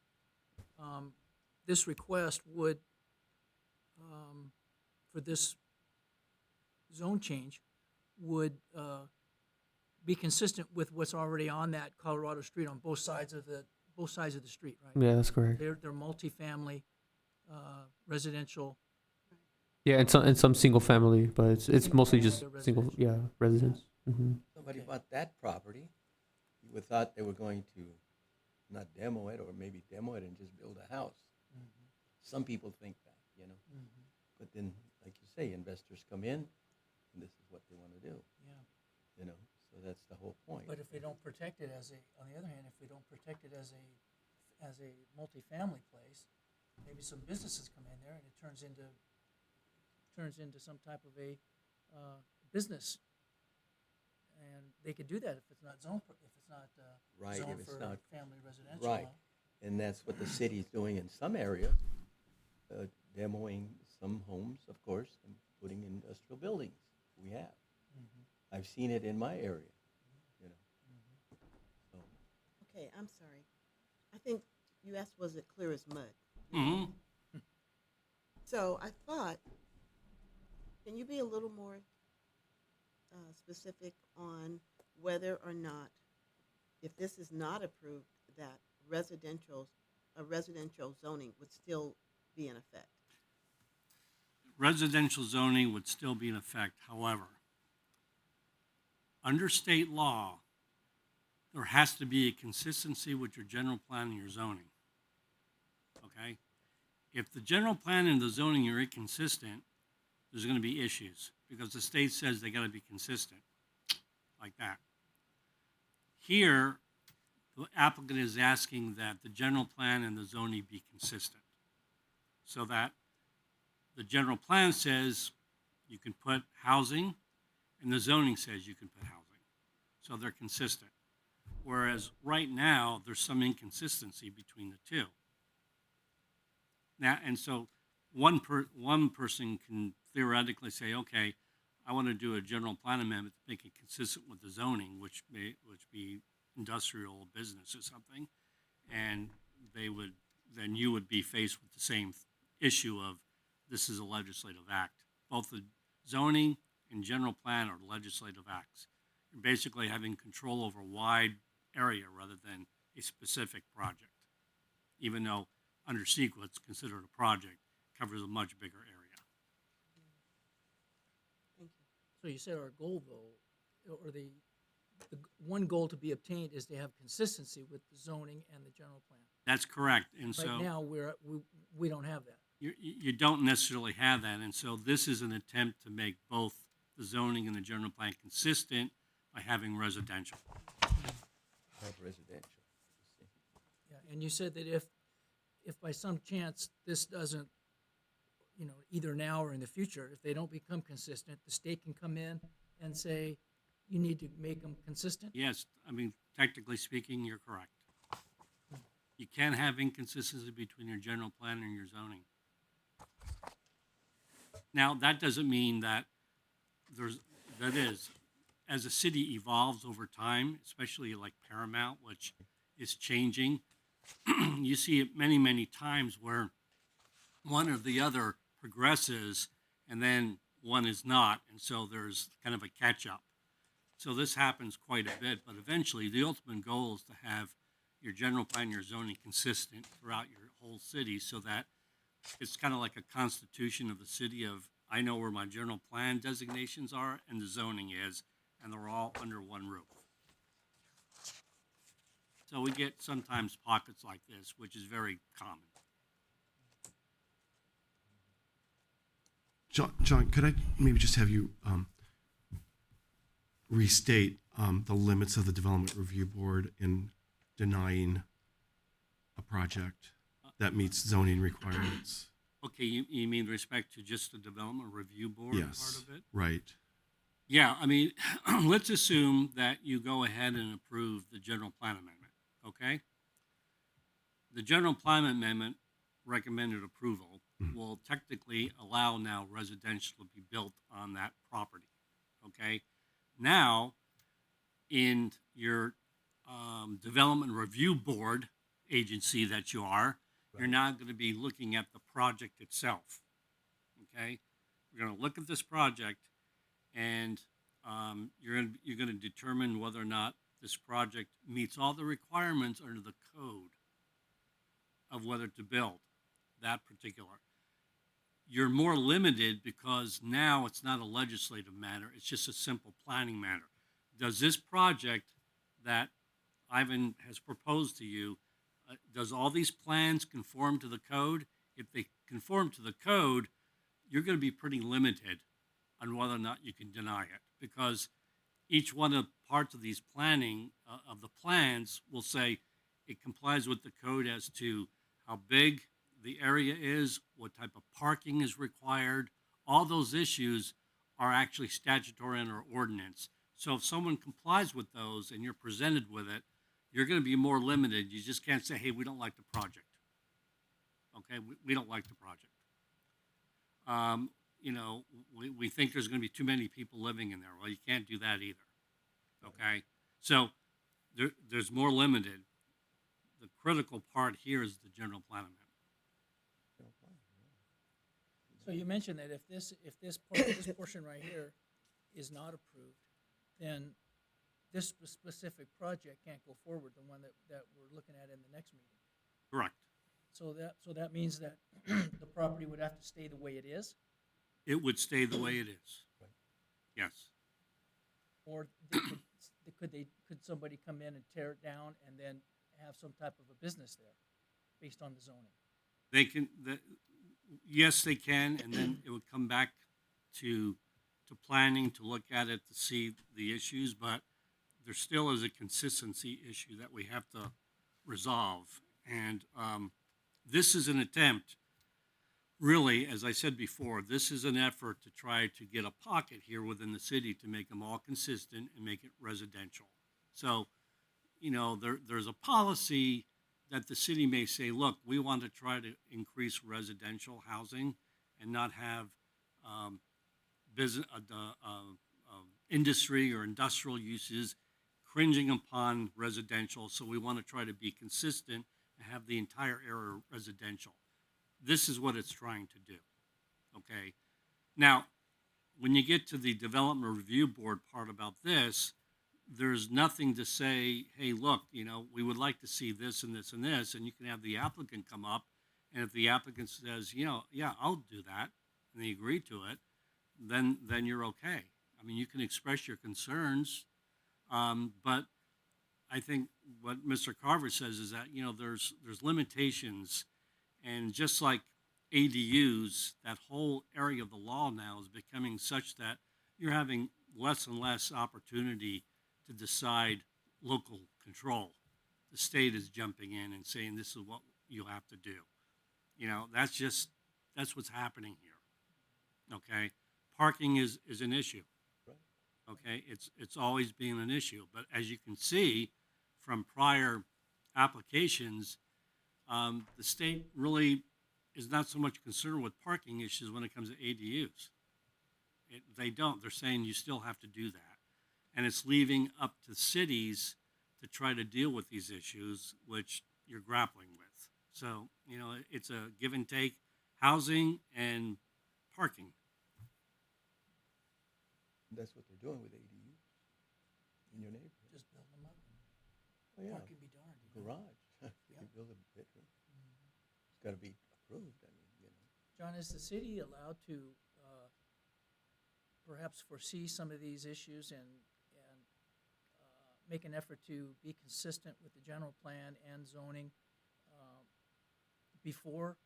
this request would, for this zone change, would be consistent with what's already on that Colorado Street on both sides of the street, right? Yeah, that's correct. They're multifamily, residential. Yeah, and some single family, but it's mostly just single, residents. Mm-hmm. Somebody bought that property. You would thought they were going to not demo it, or maybe demo it and just build a house. Mm-hmm. Some people think that, you know. Mm-hmm. But then, like you say, investors come in, and this is what they want to do. Yeah. You know, so that's the whole point. But if we don't protect it on the other hand, if we don't protect it as a multifamily place, maybe some businesses come in there and it turns into some type of a business, and they could do that if it's not zoned Right, zoned if it's for not- family residential. Right, and that's what the city's doing in some areas, demoing some homes, of course, and putting industrial buildings. We have. Mm-hmm. I've seen it in my area, you know. So, Okay, I'm sorry. I think you asked, was it clear as mud? Mm-hmm. So I thought, can you be a little more specific on whether or not, if this is not approved, that residential zoning would still be in effect? Residential zoning would still be in effect. However, under state law, there has to be a consistency with your general plan and your zoning. Okay? If the general plan and the zoning are inconsistent, there's going to be issues because the state says they got to be consistent, like that. Here, the applicant is asking that the general plan and the zoning be consistent, so that the general plan says you can put housing, and the zoning says you can put housing, so they're consistent. Whereas right now, there's some inconsistency between the two. Now, and so one person can theoretically say, okay, I want to do a general plan amendment to make it consistent with the zoning, which be industrial business or something, and they would then you would be faced with the same issue of this is a legislative act. Both the zoning and general plan are legislative acts. You're basically having control over a wide area rather than a specific project, even though under CEQA it's considered a project, covers a much bigger area. Thank you. So you said our goal, though, or the one goal to be obtained is to have consistency with the zoning and the general plan. That's correct. And so Right now, we don't have that. you don't necessarily have that. And so this is an attempt to make both the zoning and the general plan consistent by having residential. Have residential. Yeah, and you said that if by some chance this doesn't, either now or in the future, if they don't become consistent, the state can come in and say, you need to make them consistent? Yes, I mean, technically speaking, you're correct. You can't have inconsistency between your general plan and your zoning. Now, that doesn't mean that as a city evolves over time, especially like Paramount, which is changing, you see it many, many times where one or the other progresses and then one is not. And so there's kind of a catch up. So this happens quite a bit, but eventually the ultimate goal is to have your general plan, your zoning consistent throughout your whole city so that it's kind of like a constitution of the city of, I know where my general plan designations are and the zoning is, and they're all under one roof. So we get sometimes pockets like this, which is very common. John, could I maybe just have you restate the limits of the Development Review Board in denying a project that meets zoning requirements? Okay, you mean respect to just the Development Review Board Yes, part of it? right. Yeah, I mean, let's assume that you go ahead and approve the general plan amendment, okay? The general plan amendment recommended approval will technically allow now residential to be built on that property, okay? Now, in your Development Review Board agency that you are, you're now going to be looking at the project itself, okay? We're going to look at this project and you're going to determine whether or not this project meets all the requirements under the code of whether to build that particular. You're more limited because now it's not a legislative matter, it's just a simple planning matter. Does this project that Ivan has proposed to you, does all these plans conform to the code? If they conform to the code, you're going to be pretty limited on whether or not you can deny it, because each one of parts of these planning of the plans will say it complies with the code as to how big the area is, what type of parking is required. All those issues are actually statutory under ordinance. So if someone complies with those and you're presented with it, you're going to be more limited. You just can't say, hey, we don't like the project. Okay, we don't like the project. We think there's going to be too many people living in there. Well, you can't do that either. Okay, so there's more limited. The critical part here is the general plan amendment. So you mentioned that if this portion right here is not approved, then this specific project can't go forward, the one that we're looking at in the next meeting. Correct. So that means that the property would have to stay the way it is, It would stay the way it is. Yes. or could somebody come in and tear it down and then have some type of a business there, based on the zoning? They can, yes, they can, and then it would come back to planning to look at it to see the issues, but there still is a consistency issue that we have to resolve. And this is an attempt, really, as I said before, this is an effort to try to get a pocket here within the city to make them all consistent and make it residential. So, there's a policy that the city may say, look, we want to try to increase residential housing and not have business, industry or industrial uses cringing upon residential. So we want to try to be consistent and have the entire area residential. This is what it's trying to do. Okay. Now, when you get to the development review board part about this, there's nothing to say, hey, look, we would like to see this and this and this, and you can have the applicant come up, and if the applicant says, yeah, I'll do that, and they agree to it, then you're okay. I mean, you can express your concerns, but I think what Mr. Carver says is that, there's limitations, and just like ADUs, that whole area of the law now is becoming such that you're having less and less opportunity to decide local control. The state is jumping in and saying this is what you have to do. That's what's happening here. Okay, parking is an issue. Okay, it's always been an issue, but as you can see from prior applications, the state really is not so much concerned with parking issues when it comes to ADUs. They don't. They're saying you still have to do that. And it's leaving up to cities to try to deal with these issues, which you're grappling with. So, it's a give and take, housing and parking. That's what they're doing with ADUs in your neighborhood. Just build them up. Oh, yeah. Parking be darned. Garage. You can build a bedroom. It's got to be approved. John, is the city allowed to perhaps foresee some of these issues and make an effort to be consistent with the general plan and zoning before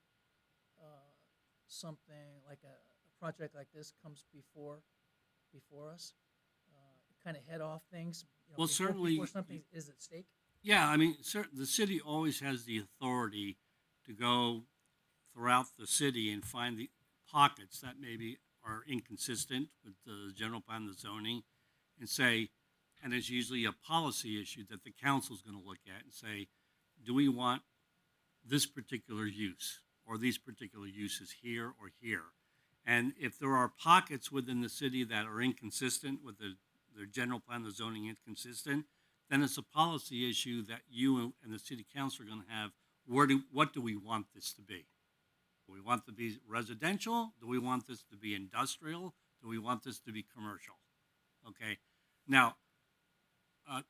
something like a project like this comes before us? Kind of head off things. Well, certainly before something is at stake. Yeah, I mean, the city always has the authority to go throughout the city and find the pockets that maybe are inconsistent with the general plan, the zoning, and say, and it's usually a policy issue that the council is going to look at and say, do we want this particular use or these particular uses here or here? And if there are pockets within the city that are inconsistent with the general plan, the zoning inconsistent, then it's a policy issue that you and the city council are going to have. What do we want this to be? Do we want it to be residential? Do we want this to be industrial? Do we want this to be commercial? Okay. Now,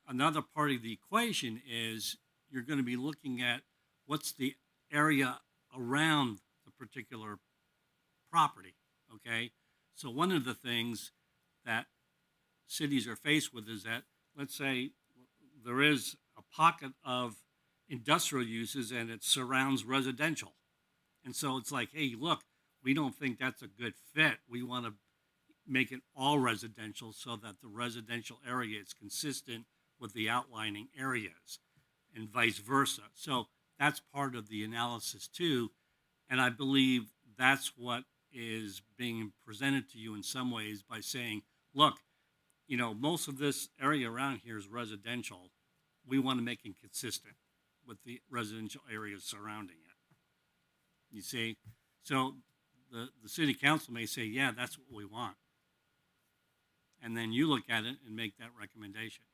another part of the equation is you're going to be looking at what's the area around the particular property. Okay. So one of the things that cities are faced with is that, let's say there is a pocket of industrial uses and it surrounds residential. And so it's like, hey, look, we don't think that's a good fit. We want to make it all residential so that the residential area is consistent with the outlining areas and vice versa. So that's part of the analysis too. And I believe that's what is being presented to you in some ways by saying, look, most of this area around here is residential. We want to make it consistent with the residential areas surrounding it. You see? So the city council may say, yeah, that's what we want. And then you look at it and make that recommendation.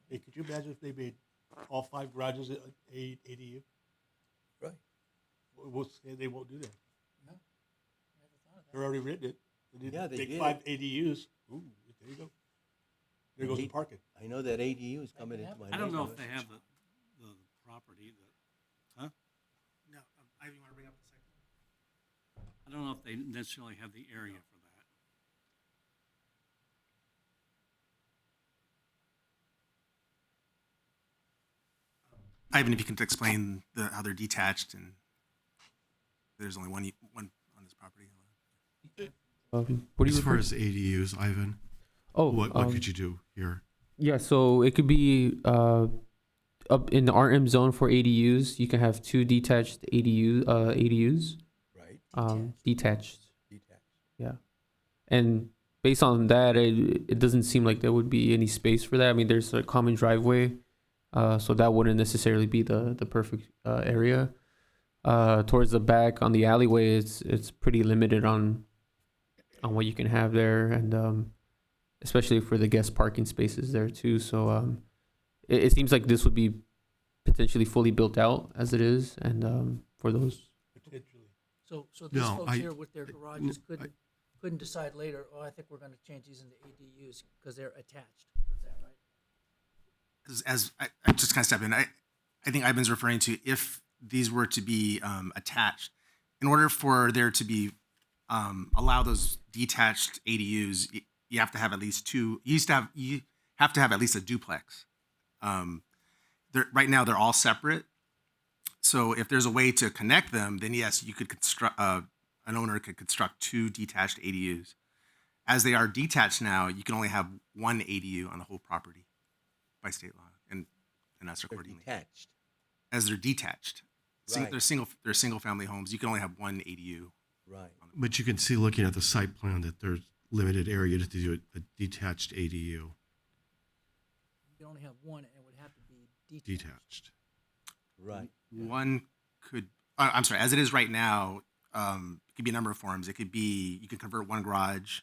Hey, could you imagine if they made all 5 garages ADU? Right. They won't do that. No, never thought of that. They're already written it. Yeah, they make did. 5 ADUs. Ooh, there you go. There goes the parking. I know that ADU is coming into my I don't know if neighborhood. they have the property that, No, Ivy, you want to bring up the second? I don't know if they necessarily have the area for that. Ivan, if you can explain how they're detached and there's only one on this property. What do you As far refer- as ADUs, Ivan, Oh, what could you do here? Yeah, so it could be up in the RM zone for ADUs. You can have 2 detached ADUs. Right. Detached. Detached. Yeah, and based on that, it doesn't seem like there would be any space for that. I mean, there's a common driveway, so that wouldn't necessarily be the perfect area. Towards the back on the alleyway, it's pretty limited on what you can have there, and especially for the guest parking spaces there too. So it seems like this would be potentially fully built out as it is, and for those. Potentially. So these No, folks I- here with their garages couldn't decide later, oh, I think we're gonna change these into ADUs, because they're attached, is that right? As I just kind of step in, I think Ivan's referring to if these were to be attached, in order for there to be allow those detached ADUs, you have to have at least two. You have to have at least a duplex. Right now they're all separate. So if there's a way to connect them, then yes, you could construct. An owner could construct two detached ADUs. As they are detached now, you can only have one ADU on the whole property by state law, and that's They're accordingly. detached. As they're detached, Right. they're single family homes. You can only have one ADU. Right. But you can see, looking at the site plan, that there's limited area to do a detached ADU. You can only have one, and it would have to be detached. Detached. Right. One could, I'm sorry, as it is right now, it could be a number of forms. It could be, you could convert one garage,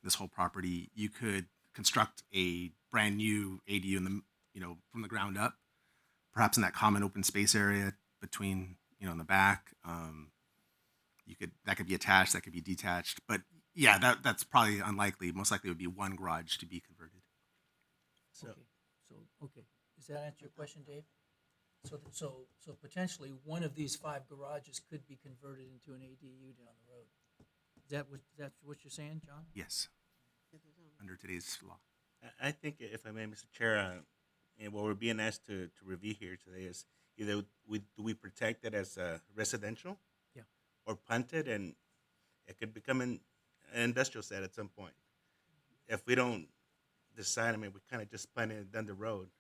this whole property. You could construct a brand new ADU from the ground up, perhaps in that common open space area between, in the back. That could be attached, that could be detached. But yeah, that's probably unlikely. Most likely it would be one garage to be converted. Okay, does that answer your question, Dave? So potentially, one of these 5 garages could be converted into an ADU down the road. Is that what you're saying, John? Yes, under today's law. I think, if I may, Mr. Chair, and what we're being asked to review here today is either do we protect it as residential, Yeah. or punt it, and it could become an industrial set at some point. If we don't decide, we kind of just punt it down the road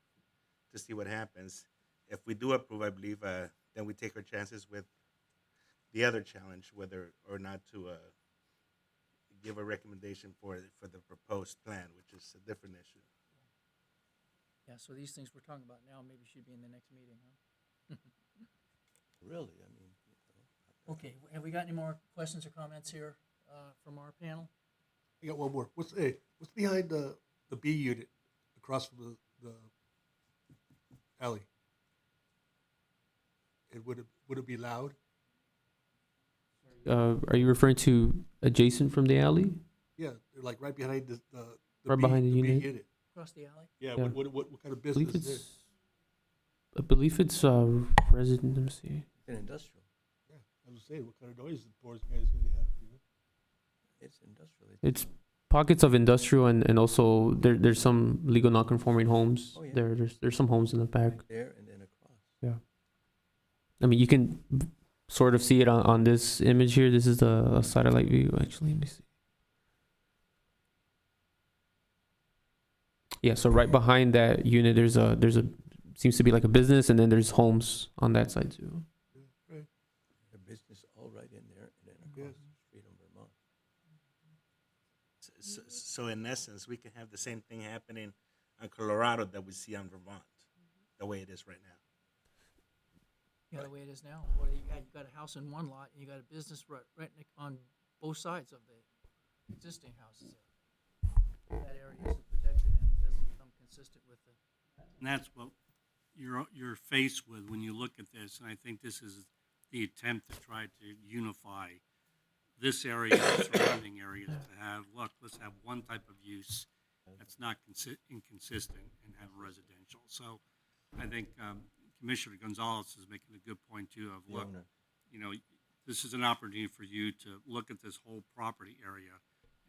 to see what happens. If we do approve, I believe, then we take our chances with the other challenge, whether or not to give a recommendation for the proposed plan, which is a different issue. Yeah, so these things we're talking about now maybe should be in the next meeting, huh? Really, Okay, have we got any more questions or comments here from our panel? I got one more. What's behind the B unit across from the alley? And would it be loud? Are you referring to adjacent from the alley? Yeah, like right behind the Right behind the B unit? Across the alley? Yeah. Yeah. What kind of I believe business is it's. I believe it's resident. Let me see. It's an industrial. there? Yeah, I was saying, what kind of noise the boys guys gonna have? It's industrial. It's pockets of industrial and also there's some legal non-conforming homes. Oh, yeah. There's some homes in the back. Right there and then across. Yeah. I mean, you can sort of see it on this image here. This is a satellite view, actually. Let me see. Yeah, so right behind that unit, there's a seems to be like a business, and then there's homes on that side too. Right. The business all right in there and then across Yes. the street on Vermont. So in essence, we can have the same thing happening on Colorado that we see on Vermont, the way it is right now. Yeah, the way it is now. Or you got a house in one lot, and you got a business on both sides of the existing houses. That area is protected, and it doesn't become consistent with the. And that's what you're faced with when you look at this. And I think this is the attempt to try to unify this area and surrounding areas to have, let's have one type of use that's not inconsistent and have residential. So I think Commissioner Gonzalez is making a good point too of, The owner. this is an opportunity for you to look at this whole property area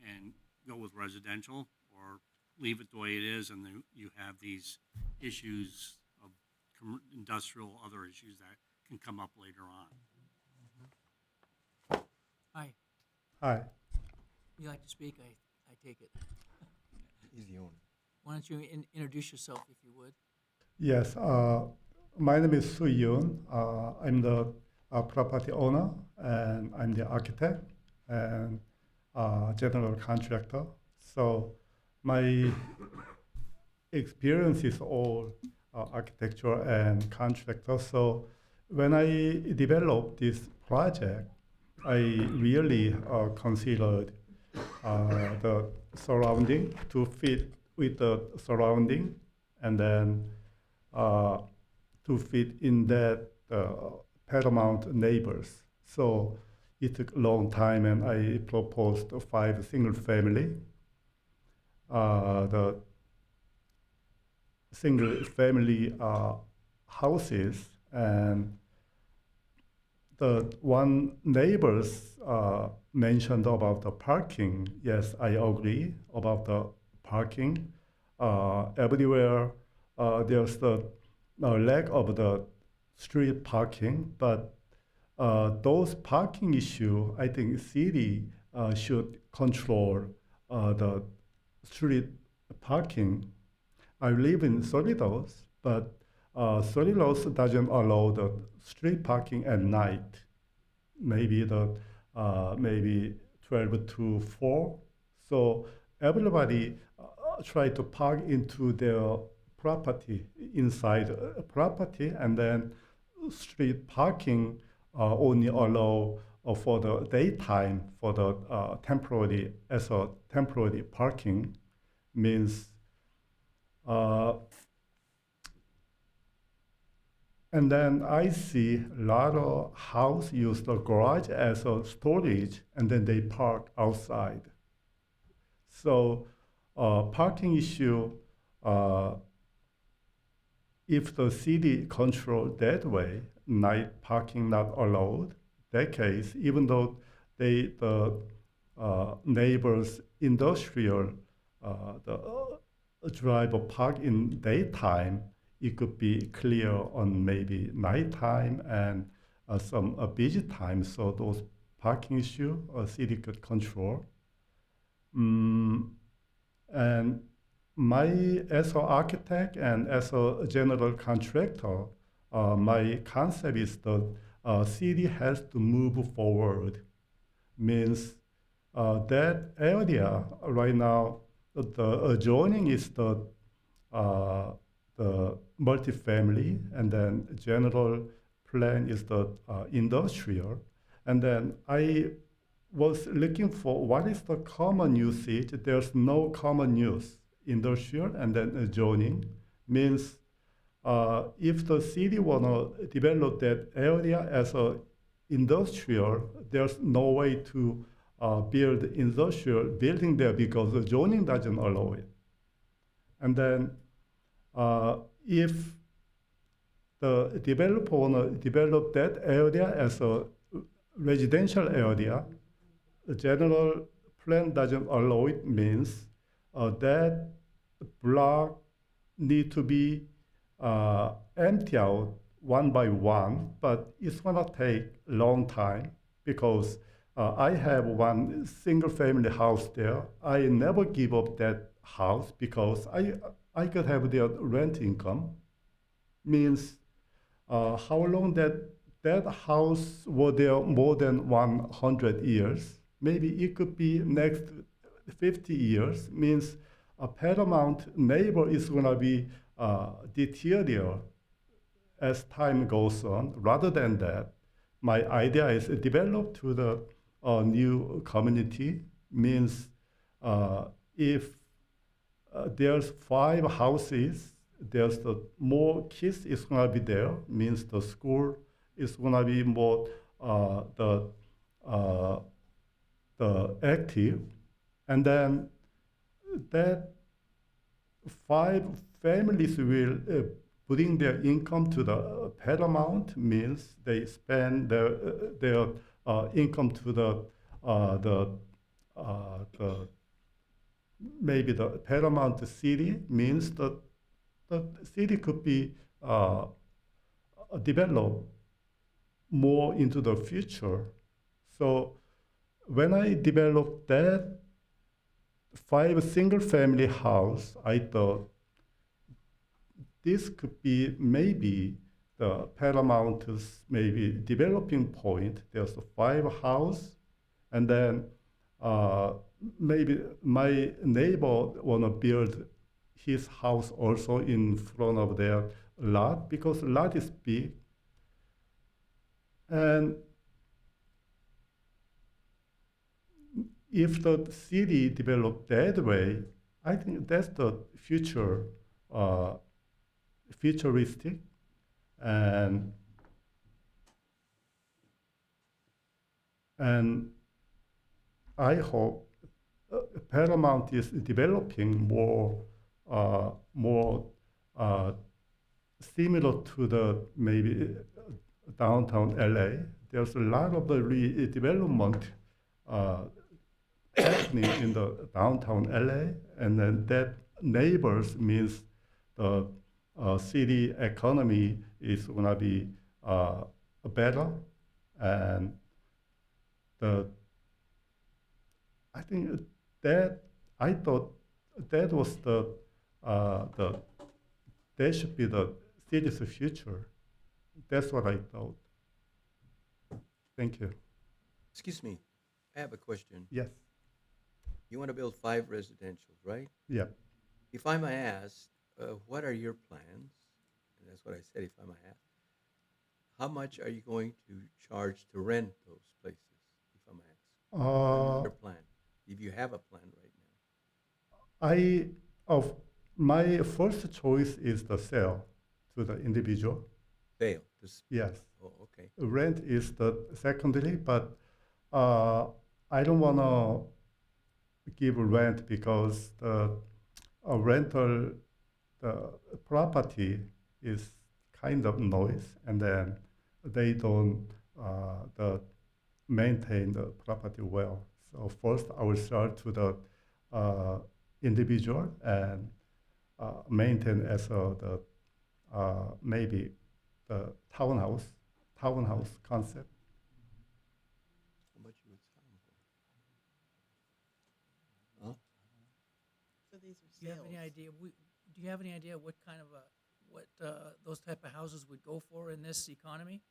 and go with residential or leave it the way it is, and then you have these issues of industrial, other issues that can come up later on. Hi, Hi. you like to speak? I take it. He's the owner. Why don't you introduce yourself, if you would? Yes. My name is Su Yoon. I'm the property owner, and I'm the architect and general contractor. So my experience is all architecture and contractor. So when I developed this project, I really considered the surrounding to fit with the surrounding, and then to fit in that paramount neighbors. So it took a long time, and I proposed 5 single family. The single family houses, and the one neighbors mentioned about the parking. Yes, I agree about the parking. Everywhere there's the lack of the street parking, but those parking issue, I think city should control the street parking. I live in Solidos, but Solidos doesn't allow the street parking at night. Maybe maybe 12 to 4. So everybody try to park into their property, inside property, and then street parking only allow for the daytime, for the temporary, as a temporary parking, means and then I see a lot of house use the garage as a storage, and then they park outside. So parking issue, if the city control that way, night parking not allowed, that case, even though the neighbors industrial drive or park in daytime, it could be clear on maybe nighttime and some busy time. So those parking issue, city could control. And as an architect and as a general contractor, my concept is that city has to move forward. Means that area right now, the adjoining is the multifamily, and then general plan is the industrial. And then I was looking for what is the common usage. There's no common use. Industrial and then adjoining means if the city wanna develop that area as a industrial, there's no way to build industrial building there because the zoning doesn't allow it. And then if the developer wanna develop that area as a residential area, the general plan doesn't allow it, means that block need to be empty out one by one, but it's gonna take a long time because I have one single family house there. I never give up that house because I could have their rent income. Means how long that house was there more than 100 years. Maybe it could be next 50 years, means a paramount neighbor is going to be deteriorate as time goes on. Rather than that, my idea is develop to the new community, means if there's 5 houses, there's the more kids is going to be there, means the school is going to be more the active, and then that 5 families will bring their income to the paramount, means they spend their income to the maybe the paramount city, means that the city could be developed more into the future. So when I developed that 5 single family house, I thought this could be maybe the paramount maybe developing point. There's a 5 house, and then maybe my neighbor wanna build his house also in front of their lot because the lot is big. And if the city developed that way, I think that's the future futuristic, and I hope Paramount is developing more similar to the maybe downtown LA. There's a lot of the redevelopment happening in the downtown LA, and then that neighbors means the city economy is gonna be better, and I think I thought that was that should be the city's future. That's what I thought. Thank you. Excuse me, I have a question. Yes. You want to build 5 residentials, right? Yeah. If I may ask, what are your plans? And that's what I said, if I may ask. How much are you going to charge to rent those places, if I may ask? What is your plan? If you have a plan right now. My first choice is the sale to the individual. Sale? Yes. Oh, okay. Rent is the secondary, but I don't want to give rent because the rental, the property is kind of noise, and then they don't maintain the property well. So first, I will sell to the individual and maintain as the maybe the townhouse concept. How much you would sell them for? Huh? So these are Do you have any sales. idea, do you have any idea what kind of what those type of houses would go for in this economy,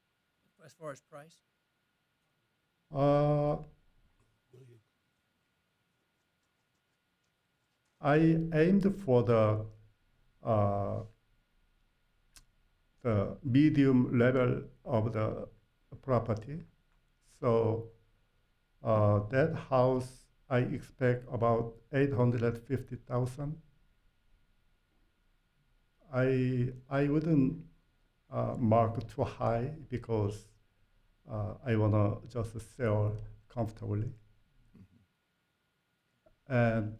as far as price? I aimed for the medium level of the property. So that house, I expect about 850,000. I wouldn't mark too high because I wanna just sell comfortably. And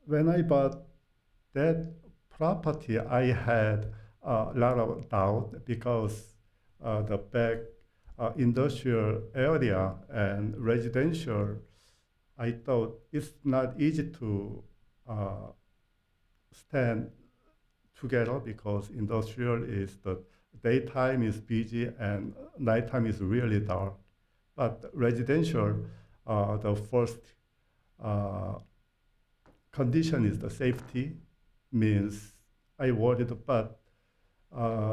when I bought that property, I had a lot of doubt because the back industrial area and residential, I thought it's not easy to stand together because industrial is the daytime is busy and nighttime is really dark. But residential, the first condition is the safety, means I worried, but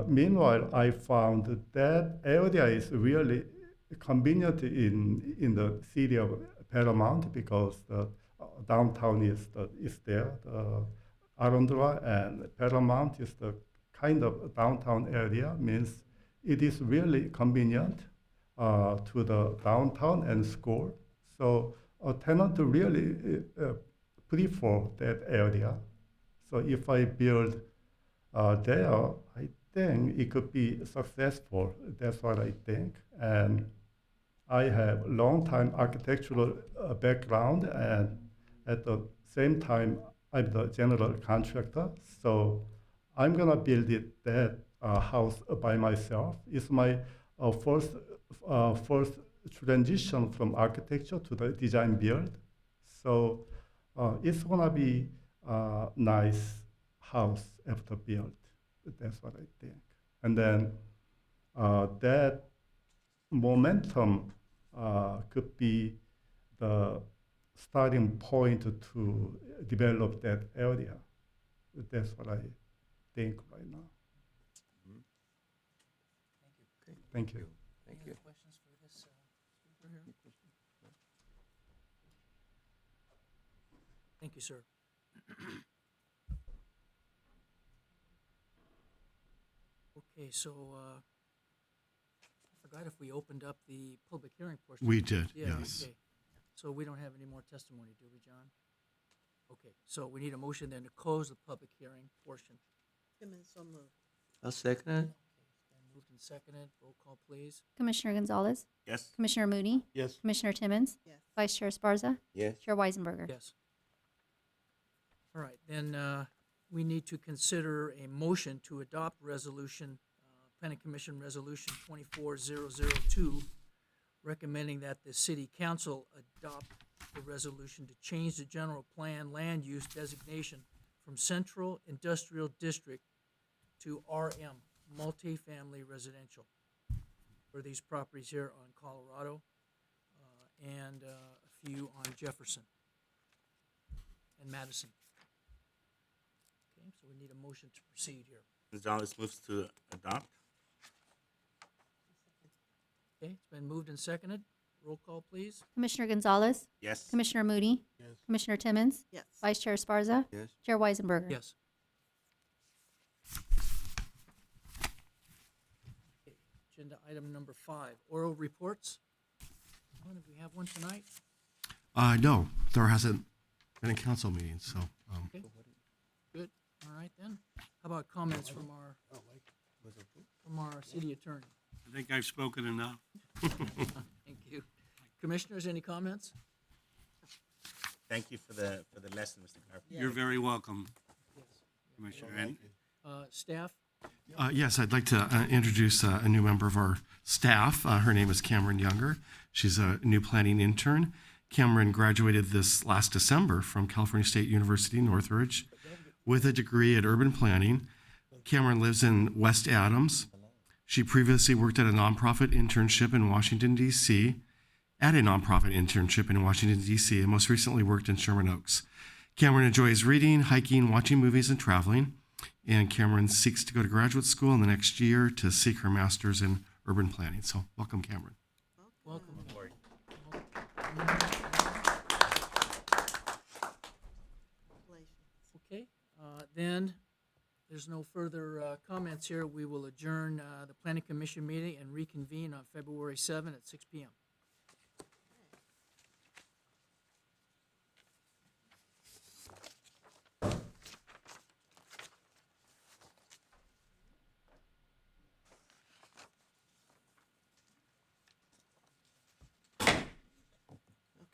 meanwhile I found that area is really convenient in the city of Paramount because the downtown is there. The Arundel and Paramount is the kind of downtown area, means it is really convenient to the downtown and school. So a tenant really prefer that area. So if I build there, I think it could be successful. That's what I think. And I have long time architectural background, and at the same time, I'm the general contractor. So I'm gonna build that house by myself. It's my first transition from architecture to the design build. So it's gonna be a nice house after built. That's what I think. And then that momentum could be the starting point to develop that area. That's what I think right now. Mhm. Okay. Thank you. Thank Any you. other questions for this speaker here? Thank you, sir. Okay, so I forgot if we opened up the public hearing portion. We did, Yeah, yes. okay. So we don't have any more testimony, do we, John? Okay, so we need a motion then to close the public hearing portion. Timmons, so moved. I'll second it. It's been moved and seconded. Roll call, please. Commissioner Gonzalez, Yes. Commissioner Mooney, Yes. Commissioner Timmons, Yes. Vice Chair Esparza, Yes. Chair Weisenberger. Yes. All right, then we need to consider a motion to adopt resolution, Planning Commission Resolution 24002, recommending that the city council adopt the resolution to change the general plan land use designation from Central Industrial District to RM, multifamily residential, for these properties here on Colorado and a few on Jefferson and Madison. Okay, so we need a motion to proceed here. Gonzalez moves to adopt. Okay, it's been moved and seconded. Roll call, please. Commissioner Gonzalez, Yes. Commissioner Mooney, Yes. Commissioner Timmons, Yes. Vice Chair Esparza, Yes. Chair Weisenberger. Yes. Okay, agenda item number 5, oral reports. Do we have one tonight? No, there hasn't been a council meeting, so. Okay, good. All right then. How about comments from our city attorney? I think I've spoken enough. Thank you. Commissioners, any comments? Thank you for the lesson, Mr. Carpenter. You're very welcome, Yes. Commissioner. And Staff? Yes, I'd like to introduce a new member of our staff. Her name is Cameron Younger. She's a new planning intern. Cameron graduated this last December from California State University, Northridge, with a degree in urban planning. Cameron lives in West Adams. She previously worked at a nonprofit internship in Washington, D.C., and most recently worked in Sherman Oaks. Cameron enjoys reading, hiking, watching movies, and traveling. And Cameron seeks to go to graduate school in the next year to seek her master's in urban planning. So welcome, Cameron. Welcome. Okay, then, there's no further comments here. We will adjourn the Planning Commission meeting and reconvene on February 7 at 6 p.m.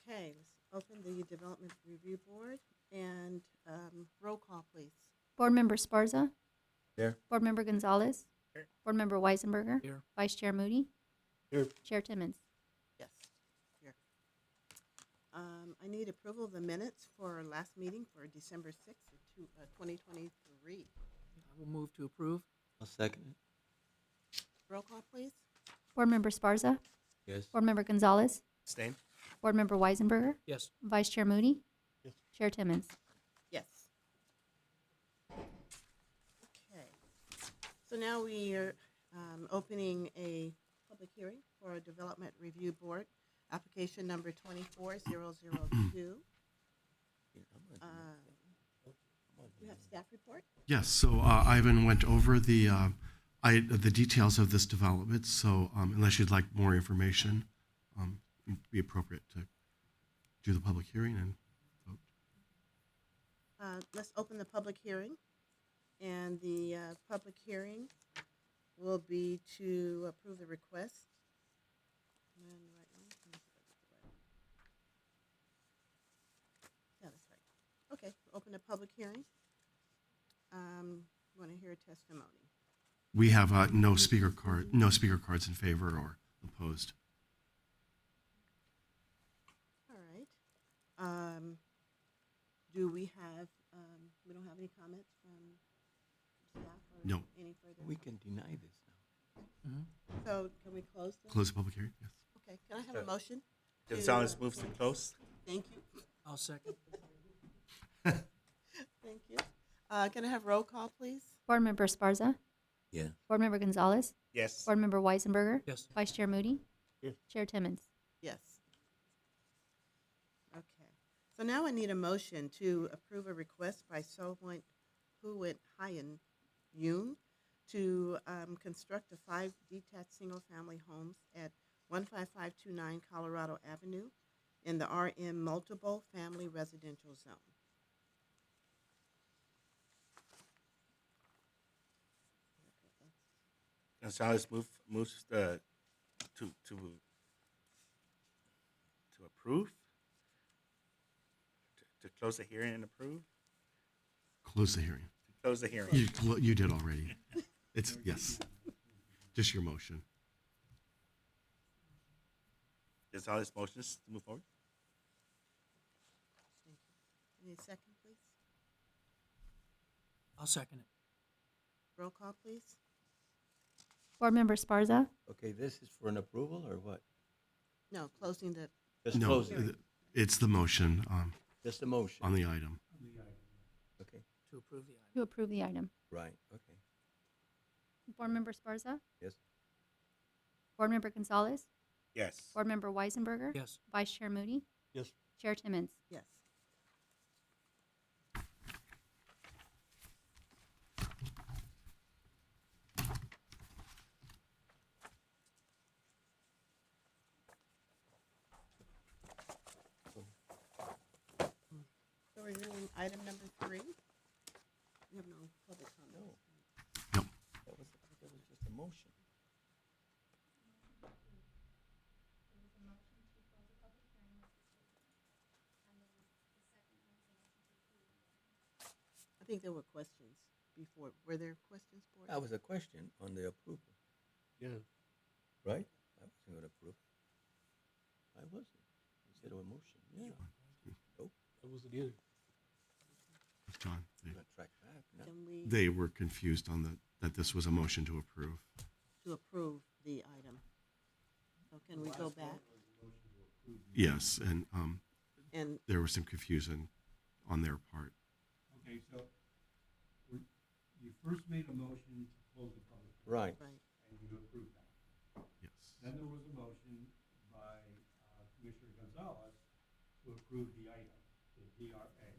Okay, let's open the Development Review Board and roll call, please. Board Member Esparza, Here. Board Member Gonzalez, Here. Board Member Weisenberger, Here. Vice Chair Mooney, Here. Chair Timmons. Yes, here. I need approval of the minutes for our last meeting for December 6th, 2023. I will move to approve. I'll second it. Roll call, please. Board Member Esparza, Yes. Board Member Gonzalez, Abstain? Board Member Weisenberger, Yes. Vice Chair Mooney, Yes. Chair Timmons. Yes. Okay. So now we are opening a public hearing for a Development Review Board, application number 24002. You have staff report? Yes, so Ivan went over the details of this development, so unless you'd like more information, it'd be appropriate to do the public hearing and vote. Let's open the public hearing. And the public hearing will be to approve the request. Am I on the right one? Let me see if I get the right one. Yeah, that's right. Okay, open the public hearing. Want to hear a testimony? We have no speaker cards in favor or opposed. All right. Do we have, we don't have any comments from staff or No. any further? We can deny this now. So can we close this? Close the public hearing, yes. Okay, can I have a motion? to, Gonzalez moves to close. Thank you. I'll second. Thank you. Can I have roll call, please? Board Member Esparza, Yeah. Board Member Gonzalez, Yes. Board Member Weisenberger, Yes. Vice Chair Mooney, Yes. Chair Timmons. Yes. Okay. So now I need a motion to approve a request by Sohwent Huit Hyen Yoon to construct 5 detached single-family homes at 15529 Colorado Avenue in the RM Multiple Family Residential Zone. Gonzalez moves to approve, to close the hearing and approve, Close the hearing. to close the hearing. You did already. It's, yes. Just your motion. Gonzalez motions to move forward. Thank you. Any second, please? I'll second it. Roll call, please. Board Member Sparza, Okay, this is for an approval or what? No, closing the, Just No, closing, it's the motion just a motion. on the item. Okay, To approve the item. to approve the item. right, okay, Board Member Sparza, yes, Board Member Gonzalez, Yes. Board Member Weisenberger, Yes. Vice Chair Moody, Yes. Chair Timmons. yes. So we're doing item number 3. We have no public comment. no. Nope. That was just a motion. I think there were questions before. Were there questions, Board? That was a question on the approval, Yeah. right? I wasn't gonna approve. I wasn't. You said a motion, yeah. Nope, That wasn't either. John, I'm gonna track back, no. Can we, they were confused on that this was a motion to approve. to approve the item? So can we go back? Yes, and And, there was some confusion on their part. Okay, so you first made a motion to close the public hearing, Right, right, and you approved that. Yes. Then there was a motion by Commissioner Gonzalez to approve the item, the DRA,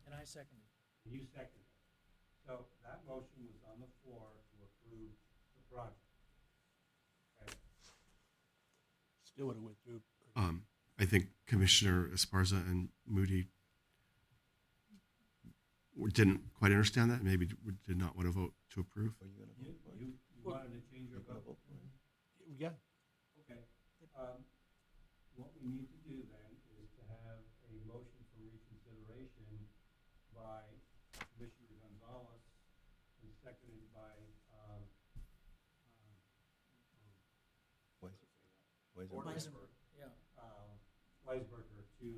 And I seconded. and you seconded it. So that motion was on the floor to approve the project. Okay. Still would have went through. I think Commissioner Esparza and Moody didn't quite understand that, maybe did not want to vote to approve. were you gonna You, vote for it? you wanted to change your You gonna vote? vote for it? Yeah. Okay. What we need to do then is to have a motion for reconsideration by Commissioner Gonzalez and seconded by, Weiser. Yeah. Weisberger to,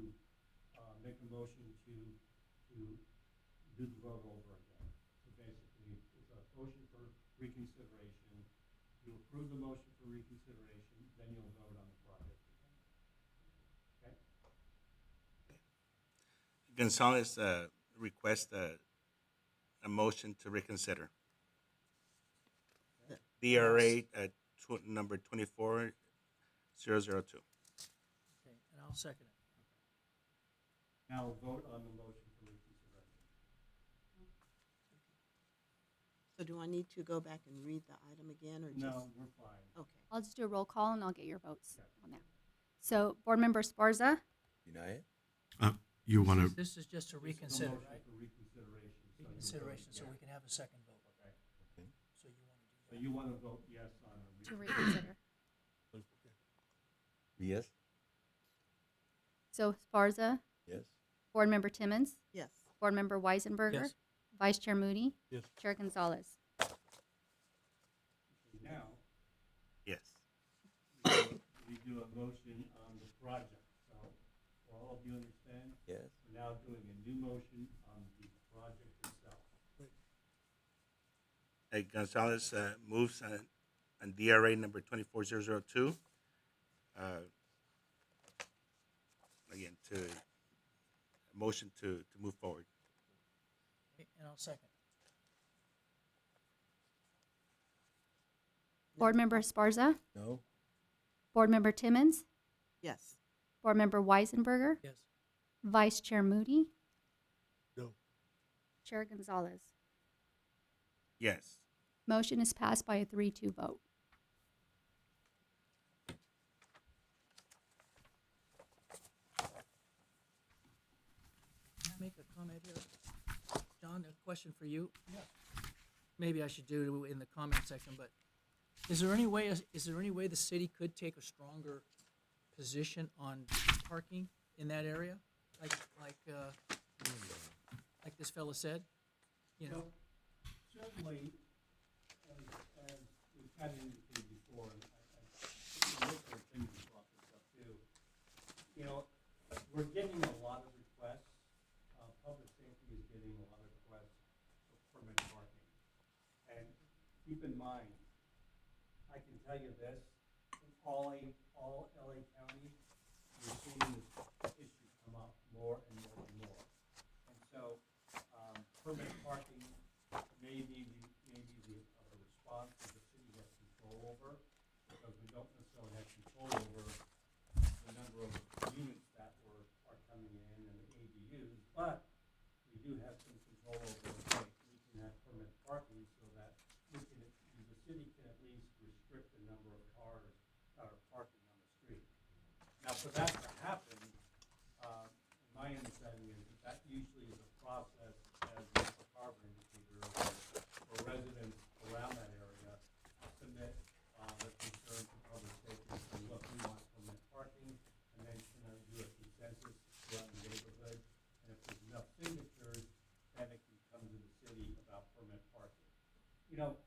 make a motion to do the vote over again. So basically, it's a motion for reconsideration. You approve the motion for reconsideration, then you'll vote on the project again. Okay? Gonzalez request a motion to reconsider. DRA number 24002. Okay, and I'll second it. Now we'll vote on the motion for reconsideration. so do I need to go back and read the item again, or just? No, we're fine. Okay. I'll just do a roll call and I'll get your votes Okay. on that. So Board Member Sparza, Deny it? You want to, This is just to reconsider, Motion right? for reconsideration. So you Reconsideration, so vote we can have a second vote. yes. Okay. So you want to do So that? you want to vote yes on a to reconsider. Yes, So Sparza, yes, Board Member Timmons, Yes. Board Member Weisenberger, Yes. Vice Chair Moody, Yes. Chair Gonzalez. Now, Yes. we do a motion on the project. So for all of you understand, yes. we're now doing a new motion on the project itself. Gonzalez moves on DRA number 24002. Again, to a motion to move forward. Okay, and I'll second. Board Member Sparza, No, Board Member Timmons, Yes. Board Member Weisenberger, Yes. Vice Chair Moody, No. Chair Gonzalez. Yes. Motion is passed by a 3-2 vote. Can I make a comment here? John, a question for you. Yeah. Maybe I should do it in the comment section, but Is there any way the city could take a stronger position on parking in that area? Like this fellow said, you know? Certainly, as we've kind of indicated before, and I look for things to brought this up too. You know, we're getting a lot of requests. Public safety is getting a lot of requests for permit parking. And keep in mind, I can tell you this, in all LA counties, we're seeing this issue come up more and more and more. And so, permit parking may be the response that the city has control over, because we don't necessarily have control over the number of units that are coming in and the ADUs, but we do have some control over, okay, we can have permit parking so that the city can at least restrict the number of cars that are parking on the street. Now, for that to happen, my understanding is that usually is a process, as Mr. Carver indicated earlier, for residents around that area submit their concerns to public safety, and say, look, we want permit parking, and then do a consensus throughout the neighborhood. And if there's enough signatures, then it can come to the city about permit parking. You know,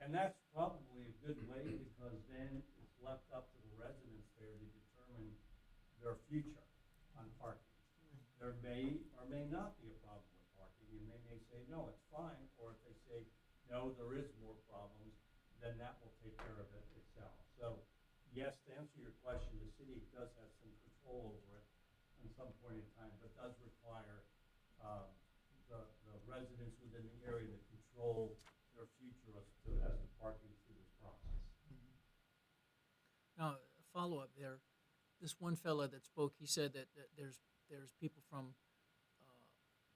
and that's probably a good way, because then it's left up to the residents there to determine their future on parking. There may or may not be a problem with parking, and they may say, no, it's fine, or if they say, no, there is more problems, then that will take care of it itself. So, yes, to answer your question, the city does have some control over it at some point in time, but does require the residents within the area to control their future as to parking through this process. Now, a follow-up there, this one fella that spoke, he said that there's people from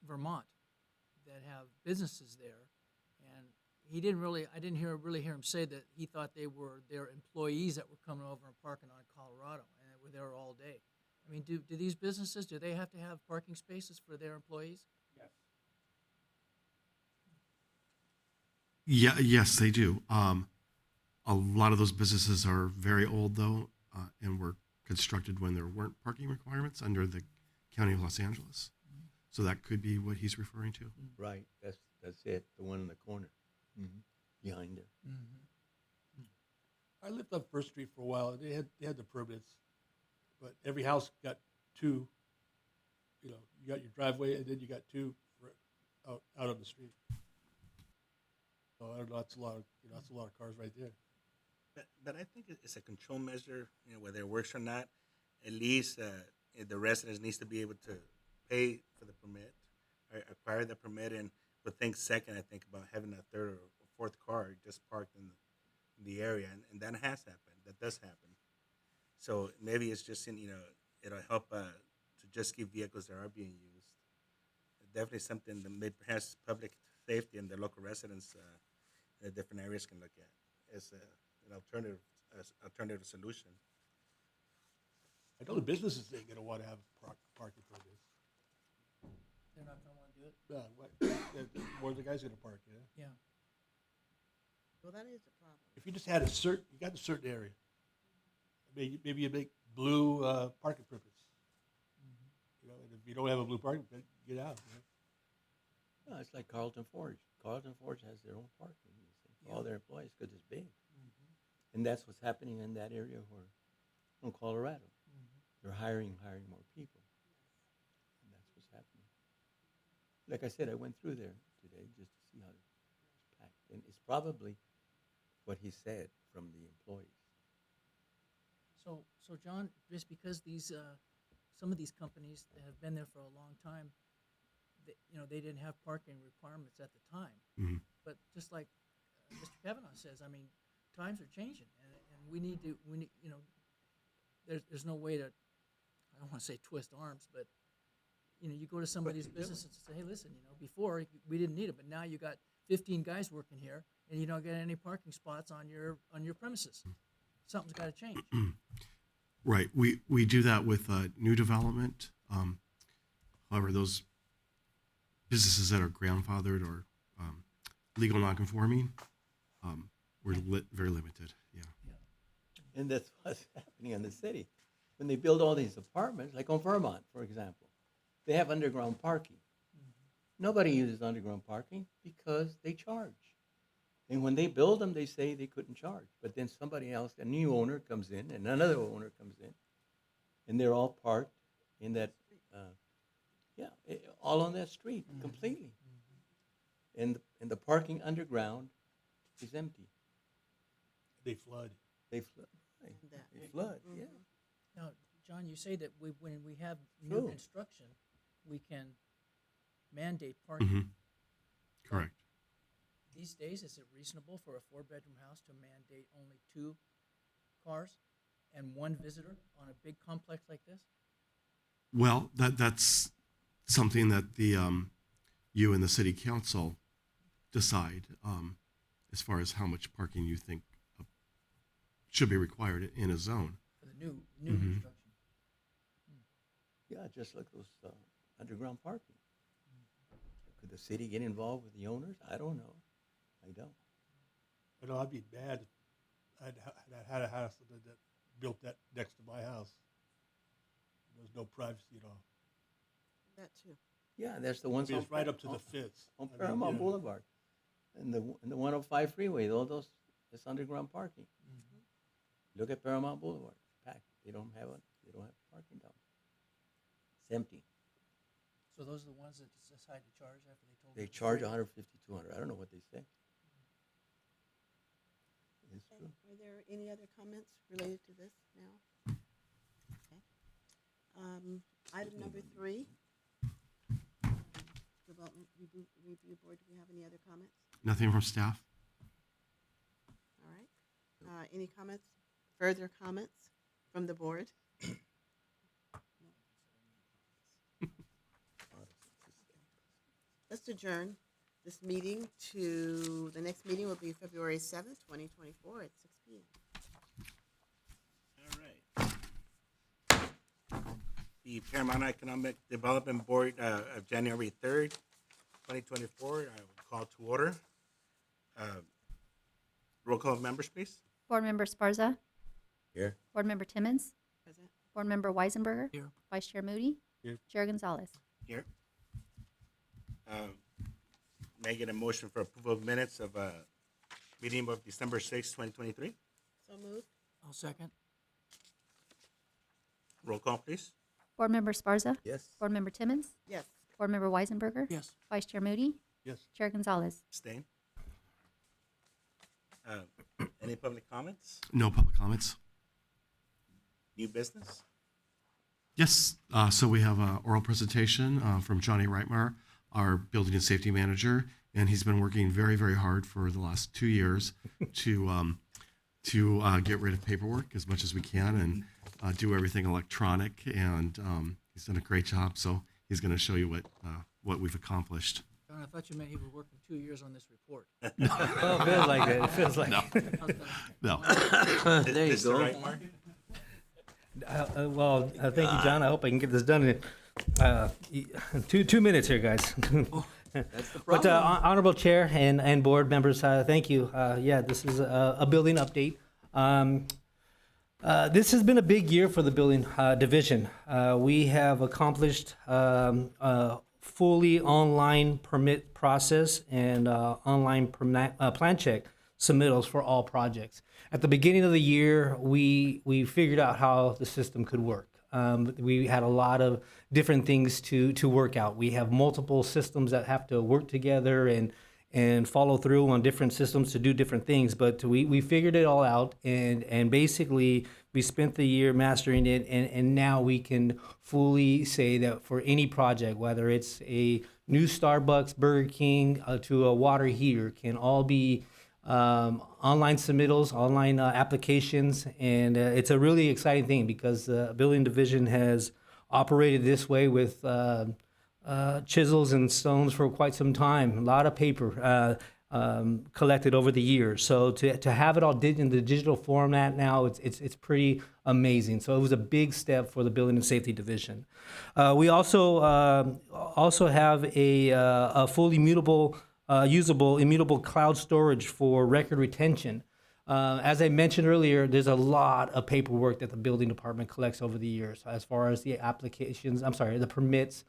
Vermont that have businesses there, and I didn't really hear him say that he thought they were their employees that were coming over and parking on Colorado, and they were there all day. I mean, do these businesses, do they have to have parking spaces for their employees? Yes. Yes, they do. A lot of those businesses are very old, though, and were constructed when there weren't parking requirements under the County of Los Angeles. So that could be what he's referring to. Right, that's it, the one in the corner, behind there. I lived on First Street for a while. They had the permits, but every house got two. You know, you got your driveway, and then you got two for out on the street. So I don't know. That's a lot of cars right there. But I think it's a control measure, you know, whether it works or not. At least the residents needs to be able to pay for the permit, or acquire the permit, and would think second, I think, about having a third or fourth car just parked in the area, and that has happened. That does happen. So maybe it's just it'll help to just keep vehicles that are being used. Definitely something that maybe perhaps public safety and the local residents in the different areas can look at as an alternative solution. I know the businesses ain't gonna want to have parking permits. They're not gonna wanna do it? Yeah, where the guy's gonna park? Yeah. Yeah. Well, that is a problem. If you just had you got a certain area. Maybe you make blue parking permits. You know, and if you don't have a blue parking permit, get out. You know? No, it's like Carlton Forge. Carlton Forge has their own parking for all their employees because it's big. And that's what's happening in that area in Colorado. They're hiring more people. And that's what's happening. Like I said, I went through there today just to see how it's packed. And it's probably what he said from the employees. So John, just because these some of these companies that have been there for a long time, they didn't have parking requirements at the time. But just like Mr. Kavanaugh says, I mean, times are changing, and we need there's no way to, I don't want to say twist arms, but you go to somebody's business and say, hey, listen, before we didn't need it, but now you got 15 guys working here, and you don't get any parking spots on your premises. Something's got to change. Right. We do that with new development. However, those businesses that are grandfathered or legal nonconforming, very limited, yeah. And that's what's happening in the city. When they build all these apartments, like on Vermont, for example, they have underground parking. Nobody uses underground parking because they charge. And when they build them, they say they couldn't charge. But then somebody else, a new owner comes in, and another owner comes in, and they're all parked in that, all on that street completely. And the parking underground is empty. They flood. They flood. Right. They flood. Yeah. Now, John, you say that when we have new True. construction, we can mandate parking. Mhm. Correct. These days, is it reasonable for a 4-bedroom house to mandate only 2 cars and 1 visitor on a big complex like this? Well, that's something that the you and the city council decide as far as how much parking you think should be required in a zone. For the new construction. Yeah, just like those underground parking. Could the city get involved with the owners? I don't know. I don't. I know I'd be mad if I had a house that built that next to my house. There's no privacy at all. That too. Yeah, there's the ones I mean, it's right up to the fence. on I mean, Paramount yeah. Boulevard, and the 105 freeway. All those, it's underground parking. Look at Paramount Boulevard, it's packed. They don't have parking down. It's empty. So those are the ones that decide to charge after they told They us to charge free? 150, 200. I don't know what they say. It's Okay. true. Are there any other comments related to this now? Okay. Item number 3. Development Review Board, do we have any other comments? Nothing from staff? All right. Any comments, further comments from the board? Let's adjourn this meeting to, the next meeting will be February 7th, 2024 at 6 p.m. All right. The Paramount Economic Development Board of January 3rd, 2024, I will call to order. Roll call of members, please. Board Member Sparza, Here. Board Member Timmons, Present. Board Member Weisenberger, Here. Vice Chair Moody, Here. Chair Gonzalez. Here. May I get a motion for approval of minutes of meeting of December 6th, 2023? So moved. I'll second. Roll call, please. Board Member Sparza, Yes. Board Member Timmons, Yes. Board Member Weisenberger, Yes. Vice Chair Moody, Yes. Chair Gonzalez. Abstain. Any public comments? No public comments? New business? Yes, so we have an oral presentation from Johnny Reitmar, our building and safety manager, and he's been working very, very hard for the last 2 years to get rid of paperwork as much as we can and do everything electronic. And he's done a great job. So he's going to show you what we've accomplished. John, I thought you meant he was working 2 years on this report. Well, it feels like it. It feels like No. There you go. Right, Mark? Thank you, John. I hope I can get this done in 2 minutes here, guys. That's the But problem. honorable chair and board members, thank you. This is a building update. This has been a big year for the building division. We have accomplished fully online permit process and online plan check submittals for all projects. At the beginning of the year, we figured out how the system could work. We had a lot of different things to work out. We have multiple systems that have to work together and follow through on different systems to do different things. But we figured it all out, and basically we spent the year mastering it, and now we can fully say that for any project, whether it's a new Starbucks, Burger King, to a water heater, can all be online submittals, online applications, and it's a really exciting thing because the building division has operated this way with chisels and stones for quite some time. A lot of paper collected over the years. So to have it all in the digital format now, it's pretty amazing. So it was a big step for the building and safety division. We also have a fully usable immutable cloud storage for record retention. As I mentioned earlier, there's a lot of paperwork that the building department collects over the years as far as the applications, the permits,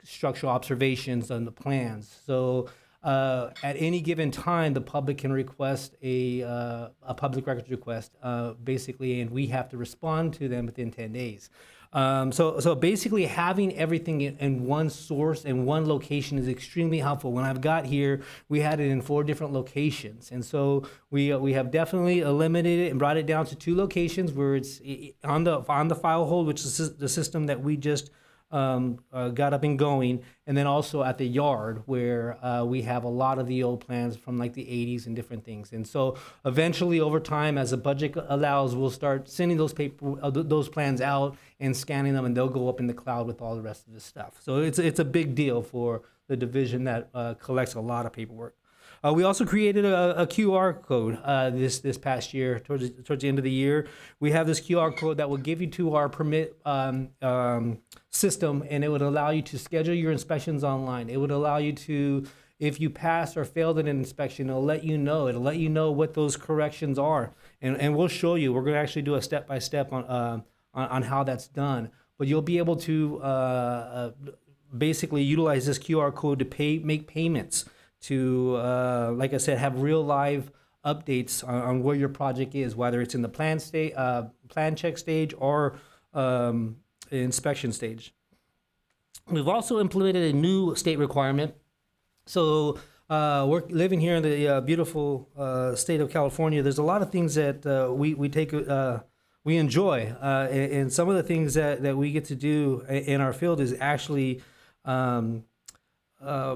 structural observations, and the plans. So at any given time, the public can request a public records request, basically, and we have to respond to them within 10 days. So basically having everything in one source and one location is extremely helpful. When I've got here, we had it in 4 different locations. And so we have definitely eliminated it and brought it down to 2 locations where it's on the file hold, which is the system that we just got up and going, and then also at the yard where we have a lot of the old plans from like the 80s and different things. And so eventually over time, as the budget allows, we'll start sending those plans out and scanning them, and they'll go up in the cloud with all the rest of the stuff. So it's a big deal for the division that collects a lot of paperwork. We also created a QR code this past year, towards the end of the year. We have this QR code that will give you to our permit system, and it would allow you to schedule your inspections online. It would allow you to, if you passed or failed an inspection, it'll let you know. It'll let you know what those corrections are, and we'll show you. We're going to actually do a step-by-step on how that's done. But you'll be able to basically utilize this QR code to make payments, to, like I said, have real live updates on where your project is, whether it's in the plan check stage or inspection stage. We've also implemented a new state requirement. So we're living here in the beautiful state of California. There's a lot of things that we enjoy, and some of the things that we get to do in our field is actually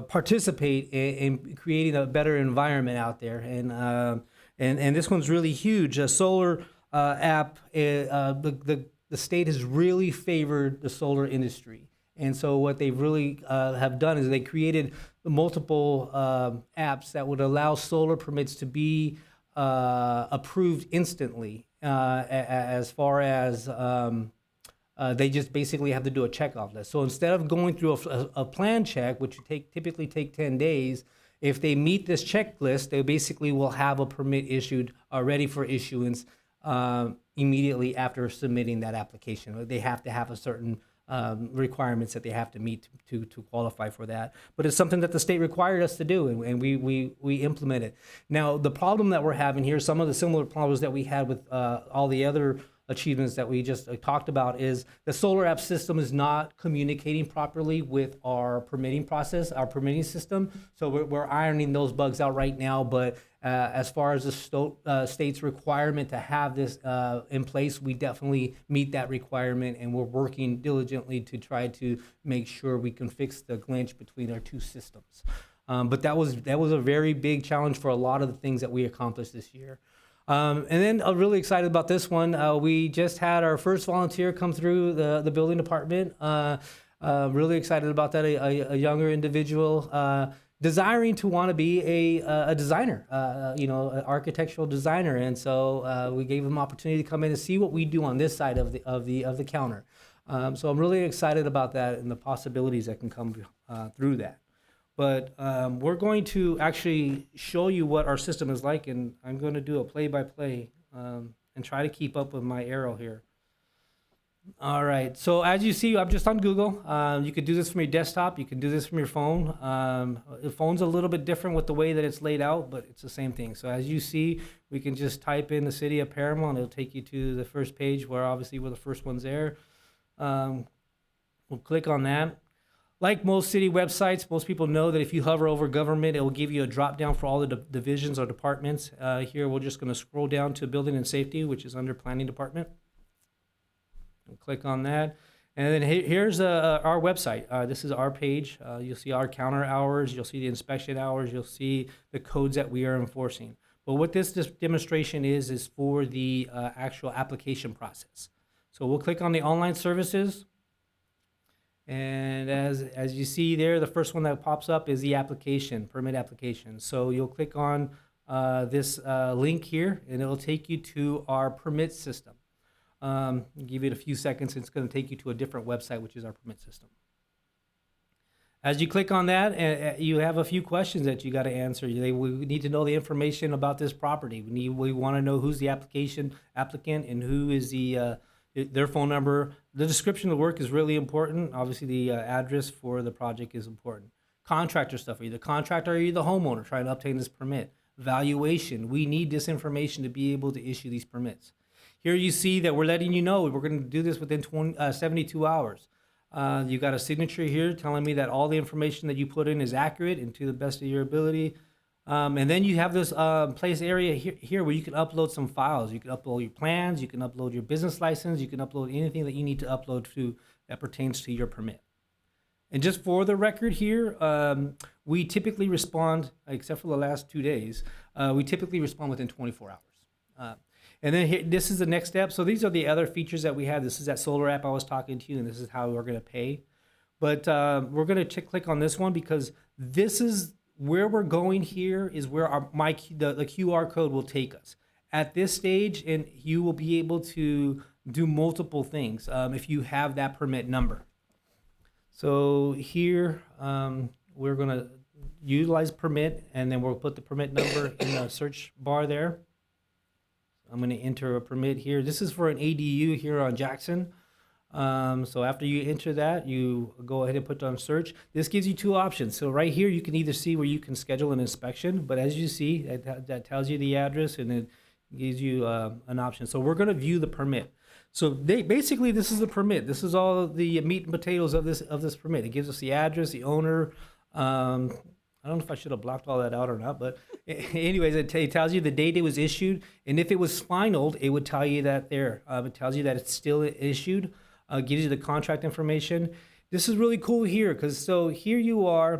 participate in creating a better environment out there, and this one's really huge. A solar app, the state has really favored the solar industry, and so what they really have done is they created multiple apps that would allow solar permits to be approved instantly, as far as they just basically have to do a checkoff list. So instead of going through a plan check, which typically take 10 days, if they meet this checklist, they basically will have a permit issued, ready for issuance immediately after submitting that application. They have to have a certain requirements that they have to meet to qualify for that. But it's something that the state required us to do, and we implement it. Now, the problem that we're having here, some of the similar problems that we had with all the other achievements that we just talked about, is the solar app system is not communicating properly with our permitting process, our permitting system. So we're ironing those bugs out right now. But as far as the state's requirement to have this in place, we definitely meet that requirement, and we're working diligently to try to make sure we can fix the glitch between our 2 systems. But that was a very big challenge for a lot of the things that we accomplished this year. And then I'm really excited about this one. We just had our first volunteer come through the building department. Really excited about that, a younger individual desiring to want to be a designer, an architectural designer. And so we gave him opportunity to come in and see what we do on this side of the counter. So I'm really excited about that and the possibilities that can come through that. But we're going to actually show you what our system is like, and I'm going to do a play-by-play and try to keep up with my arrow here. All right, so as you see, I'm just on Google. You could do this from your desktop. You can do this from your phone. The phone's a little bit different with the way that it's laid out, but it's the same thing. So as you see, we can just type in the city of Paramount. It'll take you to the first page where obviously we're the first ones there. We'll click on that. Like most city websites, most people know that if you hover over government, it will give you a drop down for all the divisions or departments. Here, we're just going to scroll down to building and safety, which is under planning department. We'll click on that. And then here's our website. This is our page. You'll see our counter hours. You'll see the inspection hours. You'll see the codes that we are enforcing. But what this demonstration is for the actual application process. So we'll click on the online services. And as you see there, the first one that pops up is the application, permit application. So you'll click on this link here, and it'll take you to our permit system. Give it a few seconds, it's going to take you to a different website, which is our permit system. As you click on that, you have a few questions that you got to answer. We need to know the information about this property. We want to know who's the applicant and who is their phone number. The description of the work is really important. Obviously, the address for the project is important. Contractor stuff. Are you the contractor or are you the homeowner trying to obtain this permit? Valuation. We need this information to be able to issue these permits. Here you see that we're letting you know we're going to do this within 72 hours. You got a signature here telling me that all the information that you put in is accurate and to the best of your ability. And then you have this place area here where you can upload some files. You can upload your plans, you can upload your business license, you can upload anything that you need to upload that pertains to your permit. And just for the record here, we typically respond, except for the last 2 days, we typically respond within 24 hours. And then here, this is the next step. So these are the other features that we have. This is that solar app I was talking to you, and this is how we're going to pay. But we're going to click on this one because this is where we're going here is where the QR code will take us. At this stage, and you will be able to do multiple things if you have that permit number. So here, we're going to utilize permit, and then we'll put the permit number in the search bar there. I'm going to enter a permit here. This is for an ADU here on Jackson. So after you enter that, you go ahead and put on search. This gives you two options. So right here, you can either see where you can schedule an inspection, but as you see, that tells you the address and it gives you an option. So we're going to view the permit. So basically, this is the permit. This is all the meat and potatoes of this permit. It gives us the address, the owner. I don't know if I should have blocked all that out or not, but anyways, it tells you the date it was issued, and if it was finalized, it would tell you that there. It tells you that it's still issued, gives you the contract information. This is really cool here, because so here you are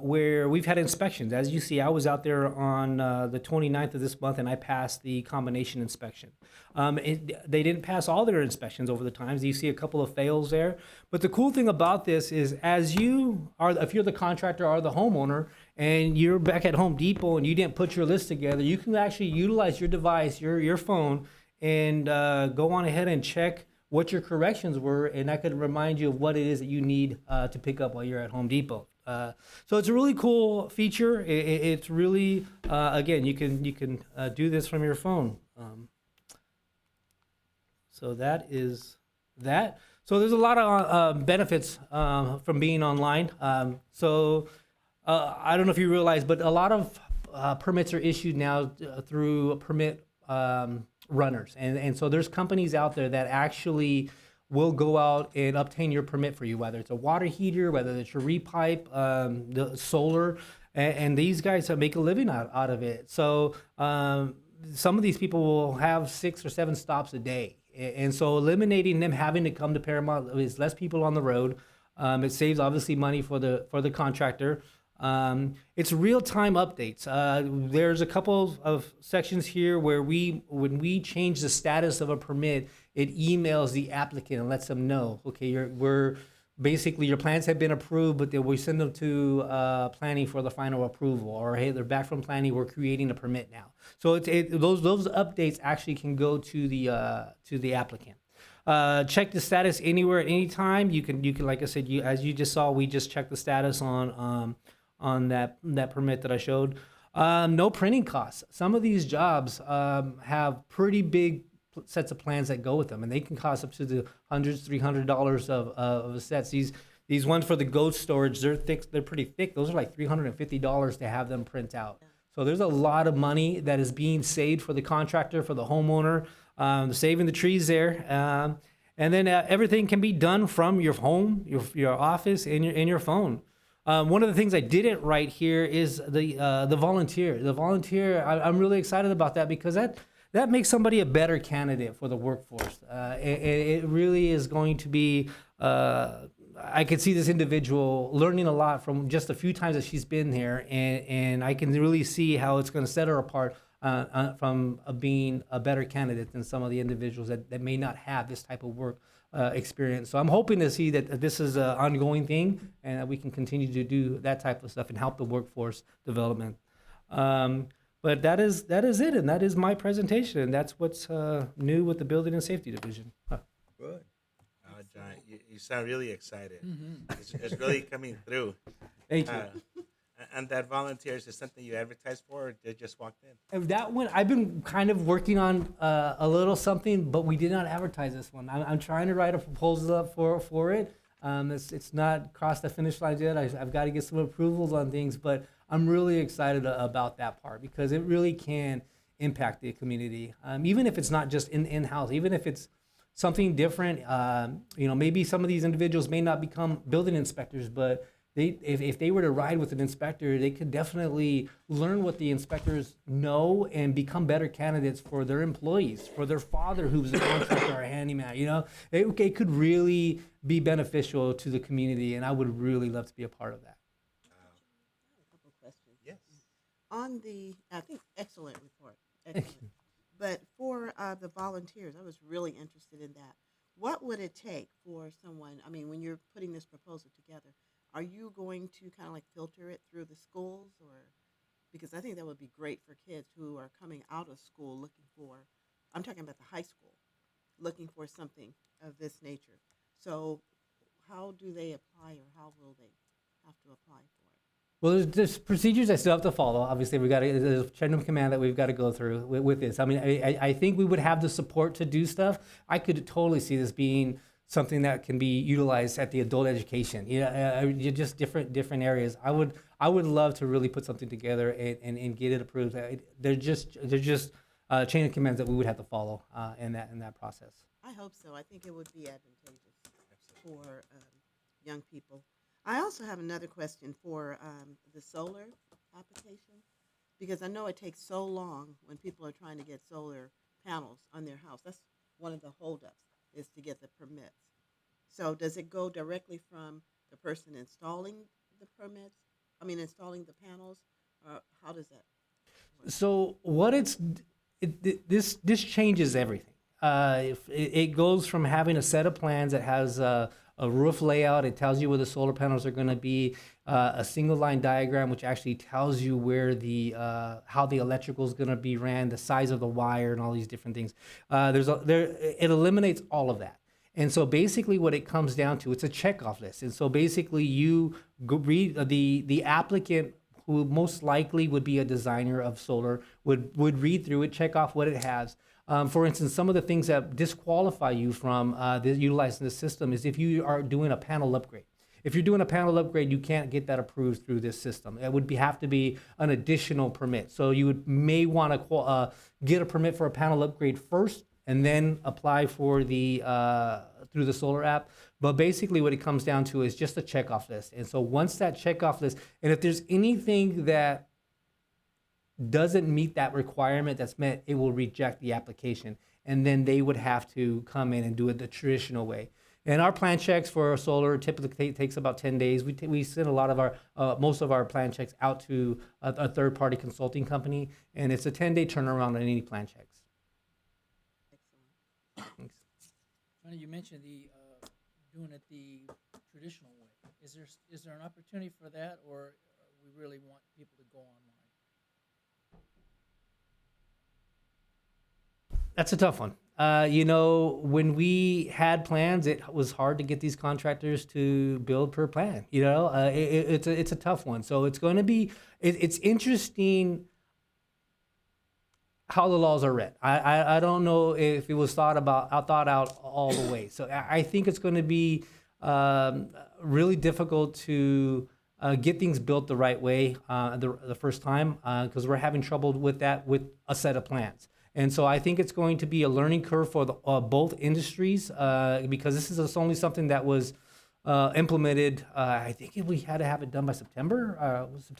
where we've had inspections. As you see, I was out there on the 29th of this month, and I passed the combination inspection. They didn't pass all their inspections over the times. You see a couple of fails there. But the cool thing about this is if you're the contractor or the homeowner, and you're back at Home Depot and you didn't put your list together, you can actually utilize your device, your phone, and go on ahead and check what your corrections were, and that could remind you of what it is that you need to pick up while you're at Home Depot. So it's a really cool feature. It's really, again, you can do this from your phone. So that is that. So there's a lot of benefits from being online. I don't know if you realize, but a lot of permits are issued now through permit runners. And so there's companies out there that actually will go out and obtain your permit for you, whether it's a water heater, whether it's your repipe, the solar, and these guys make a living out of it. So some of these people will have 6 or 7 stops a day. And so eliminating them having to come to Paramount is less people on the road. It saves obviously money for the contractor. It's real-time updates. There's a couple of sections here where when we change the status of a permit, it emails the applicant and lets them know, okay, your plans have been approved, but then we send them to planning for the final approval, or hey, they're back from planning, we're creating a permit now. So those updates actually can go to the applicant. Check the status anywhere at any time. You can like I said, as you just saw, we just checked the status on that permit that I showed. No printing costs. Some of these jobs have pretty big sets of plans that go with them, and they can cost up to the $300 of sets. These ones for the ghost storage, they're thick. They're pretty thick. Those are like $350 to have them print out. So there's a lot of money that is being saved for the contractor, for the homeowner, saving the trees there. And then everything can be done from your home, your office, and your phone. One of the things I didn't write here is the volunteer. The volunteer, I'm really excited about that because that makes somebody a better candidate for the workforce. It really is going to be, I could see this individual learning a lot from just a few times that she's been here, and I can really see how it's going to set her apart from being a better candidate than some of the individuals that may not have this type of work experience. So I'm hoping to see that this is an ongoing thing and that we can continue to do that type of stuff and help the workforce development. But that is it, and that is my presentation, and that's what's new with the Building and Safety Division. Good. John, You sound really excited. It's really coming through. Thank you. And that volunteers is something you advertised for, or they just walked in? And that one, I've been kind of working on a little something, but we did not advertise this one. I'm trying to write a proposal up for it. It's not crossed the finish line yet. I've got to get some approvals on things, but I'm really excited about that part because it really can impact the community. Even if it's not just in-house, even if it's something different, maybe some of these individuals may not become building inspectors, but if they were to ride with an inspector, they could definitely learn what the inspectors know and become better candidates for their employees, for their father who's a contractor or a handyman. It could really be beneficial to the community, and I would really love to be a part of that. A couple questions. Yes. On the, I think, excellent report. Excellent. But for the volunteers, I was really interested in that. What would it take for someone, when you're putting this proposal together, are you going to kind of like filter it through the schools, or because I think that would be great for kids who are coming out of school looking for, I'm talking about the high school, looking for something of this nature. So how do they apply, or how will they have to apply for it? Well, there's procedures I still have to follow. Obviously, there's a chain of command that we've got to go through with this. I think we would have the support to do stuff. I could totally see this being something that can be utilized at the adult education. Just different areas. I would love to really put something together and get it approved. They're just chain of commands that we would have to follow in that process. I hope so. I think it would be advantageous for young people. I also have another question for the solar application, because I know it takes so long when people are trying to get solar panels on their house. That's one of the holdups, is to get the permits. So does it go directly from the person installing the installing the panels, or how does that work? So this changes everything. It goes from having a set of plans that has a roof layout. It tells you where the solar panels are going to be, a single line diagram, which actually tells you where how the electrical is going to be ran, the size of the wire, and all these different things. It eliminates all of that. And so basically what it comes down to, it's a checkoff list. And so basically you read the applicant, who most likely would be a designer of solar, would read through it, check off what it has. For instance, some of the things that disqualify you from utilizing the system is if you are doing a panel upgrade. If you're doing a panel upgrade, you can't get that approved through this system. It would have to be an additional permit. So you may want to get a permit for a panel upgrade first, and then apply for through the solar app. But basically what it comes down to is just a checkoff list. And so once that checkoff list, and if there's anything that doesn't meet that requirement that's met, it will reject the application. And then they would have to come in and do it the traditional way. And our plan checks for solar typically takes about 10 days. We send a lot of most of our plan checks out to a third-party consulting company, and it's a 10-day turnaround on any plan checks. Thanks. Johnny, you mentioned doing it the traditional way. Is there an opportunity for that, or we really want people to go online? That's a tough one. When we had plans, it was hard to get these contractors to build per plan. It's a tough one. So it's going to be, it's interesting how the laws are read. I don't know if it was thought out all the way. So I think it's going to be really difficult to get things built the right way the first time, because we're having trouble with that with a set of plans. And so I think it's going to be a learning curve for both industries, because this is only something that was implemented. I think we had to have it done by September,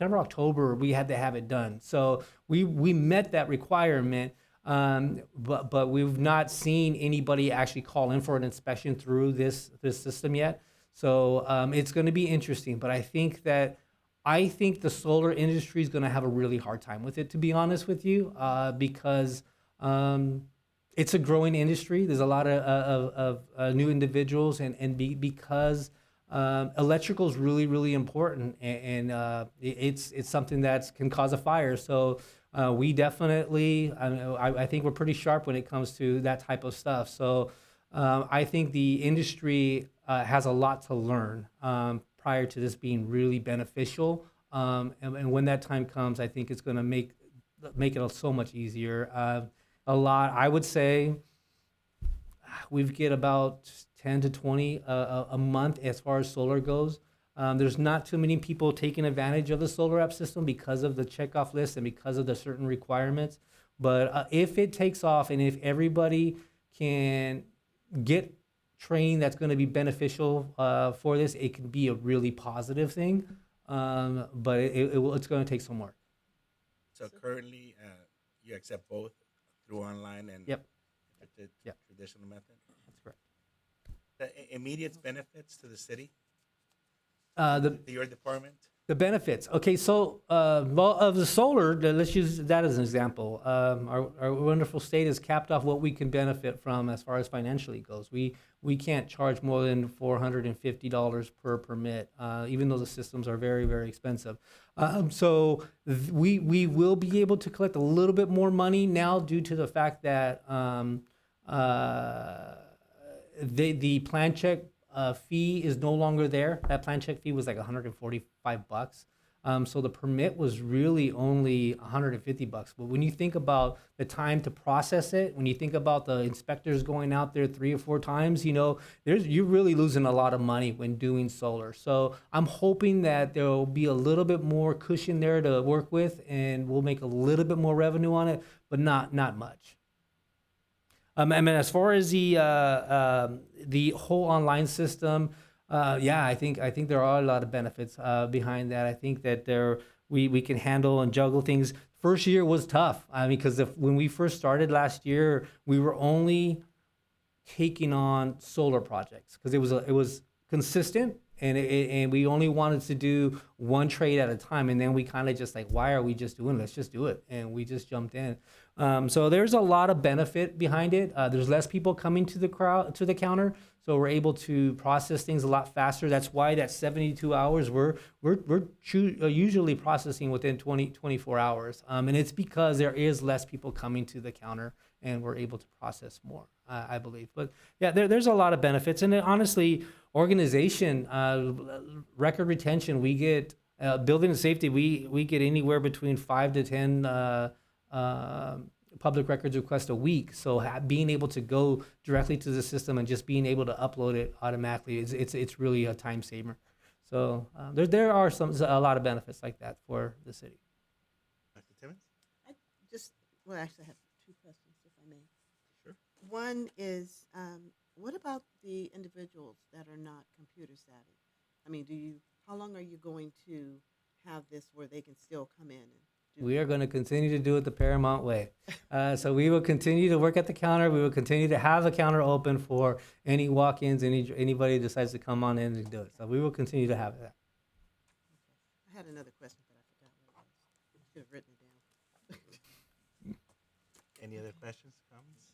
October. We had to have it done. So we met that requirement, but we've not seen anybody actually call in for an inspection through this system yet. So it's going to be interesting. But I think the solar industry is going to have a really hard time with it, to be honest with you, because it's a growing industry. There's a lot of new individuals, and because electrical is really, really important, and it's something that can cause a fire. So we definitely, I think we're pretty sharp when it comes to that type of stuff. So I think the industry has a lot to learn prior to this being really beneficial. And when that time comes, I think it's going to make it so much easier. I would say we get about 10 to 20 a month as far as solar goes. There's not too many people taking advantage of the solar app system because of the checkoff list and because of the certain requirements. But if it takes off and if everybody can get training that's going to be beneficial for this, it can be a really positive thing. But it's going to take some work. So currently, you accept both through online and Yep. the Yep. traditional method? That's correct. The immediate benefits to the city, The to your department? The benefits. Okay, so well, of the solar, let's use that as an example. Our wonderful state has capped off what we can benefit from as far as financially goes. We can't charge more than $450 per permit, even though the systems are very, very expensive. So we will be able to collect a little bit more money now due to the fact that the plan check fee is no longer there. That plan check fee was like $145. So the permit was really only $150. But when you think about the time to process it, when you think about the inspectors going out there 3 or 4 times, you're really losing a lot of money when doing solar. So I'm hoping that there will be a little bit more cushion there to work with, and we'll make a little bit more revenue on it, but not much. I mean, as far as the whole online system, I think there are a lot of benefits behind that. I think that we can handle and juggle things. First year was tough. I mean, because when we first started last year, we were only taking on solar projects because it was consistent. And we only wanted to do one trade at a time. And then we kind of just like, why are we just doing it? Let's just do it. And we just jumped in. So there's a lot of benefit behind it. There's less people coming to the counter. So we're able to process things a lot faster. That's why that 72 hours, we're usually processing within 24 hours. And it's because there is less people coming to the counter and we're able to process more, I believe. But yeah, there's a lot of benefits. And then, honestly, organization, record retention, we get building and safety, we get anywhere between 5 to 10 public records requests a week. So being able to go directly to the system and just being able to upload it automatically, it's really a time saver. So there are a lot of benefits like that for the city. Dr. Timmons? Actually, I have 2 questions, if I may. Sure. One is, what about the individuals that are not computer savvy? I mean, how long are you going to have this where they can still come in and do We are going to continue to do it the Paramount way. So we will continue to work at the counter. We will continue to have the counter open for any walk-ins, anybody who decides to come on in and do it. So we will continue to have that. I had another question, but I forgot what it was. I should have written it down. Any other questions, comments?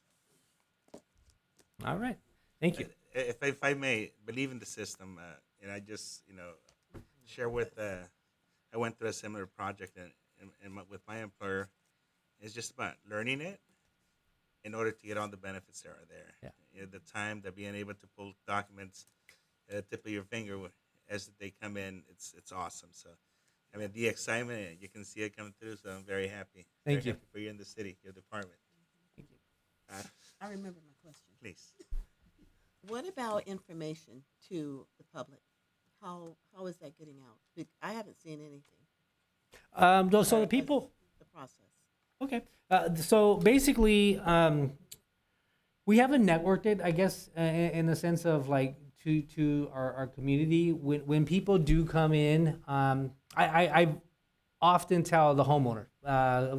All right. Thank you. If I may, believe in the system, and I just, share with, I went through a similar project and with my employer. It's just about learning it in order to get all the benefits that are there. Yeah. The time, that being able to pull documents at the tip of your finger as they come in, it's awesome. So, I mean, the excitement, you can see it coming through, so I'm very happy. Thank Very you. happy for you in the city, your department. Thank you. I remember my question. Please. What about information to the public? How is that getting out? I haven't seen anything. So the people. The process. Okay. So basically, we haven't networked it, I guess, in the sense of like to our community. When people do come in, I often tell the homeowner,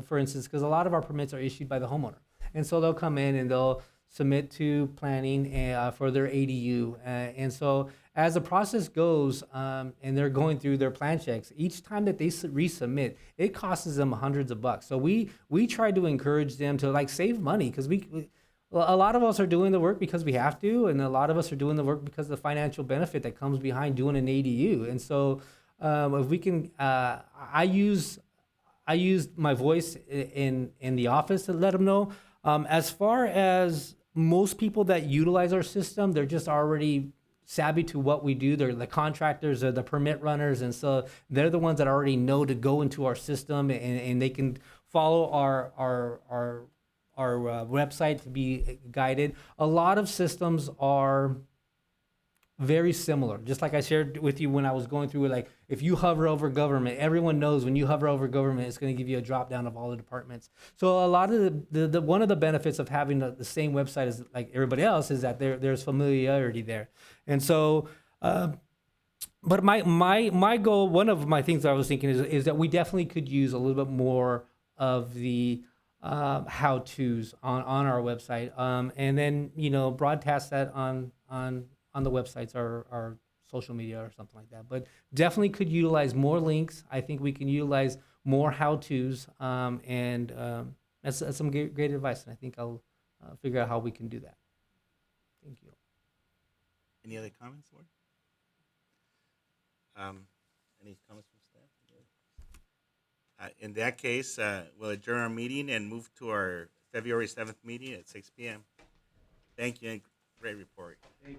for instance, because a lot of our permits are issued by the homeowner. And so they'll come in and they'll submit to planning for their ADU. And so as the process goes and they're going through their plan checks, each time that they resubmit, it costs them hundreds of bucks. So we try to encourage them to like save money because a lot of us are doing the work because we have to, and a lot of us are doing the work because of the financial benefit that comes behind doing an ADU. And so if we can, I use my voice in the office to let them know. As far as most people that utilize our system, they're just already savvy to what we do. They're the contractors, they're the permit runners, and so they're the ones that already know to go into our system, and they can follow our website to be guided. A lot of systems are very similar. Just like I shared with you when I was going through it, like if you hover over government, everyone knows when you hover over government, it's going to give you a drop down of all the departments. So a lot of the one of the benefits of having the same website as like everybody else is that there's familiarity there. And so, but my goal, one of my things that I was thinking is that we definitely could use a little bit more of the how-tos on our website, and then broadcast that on the websites or our social media or something like that. But definitely could utilize more links. I think we can utilize more how-tos, and that's some great advice. And I think I'll figure out how we can do that. Thank you. Any other comments, Lord? Any comments from staff? In that case, we'll adjourn our meeting and move to our February 7th meeting at 6 p.m. Thank you, and great report. Yes.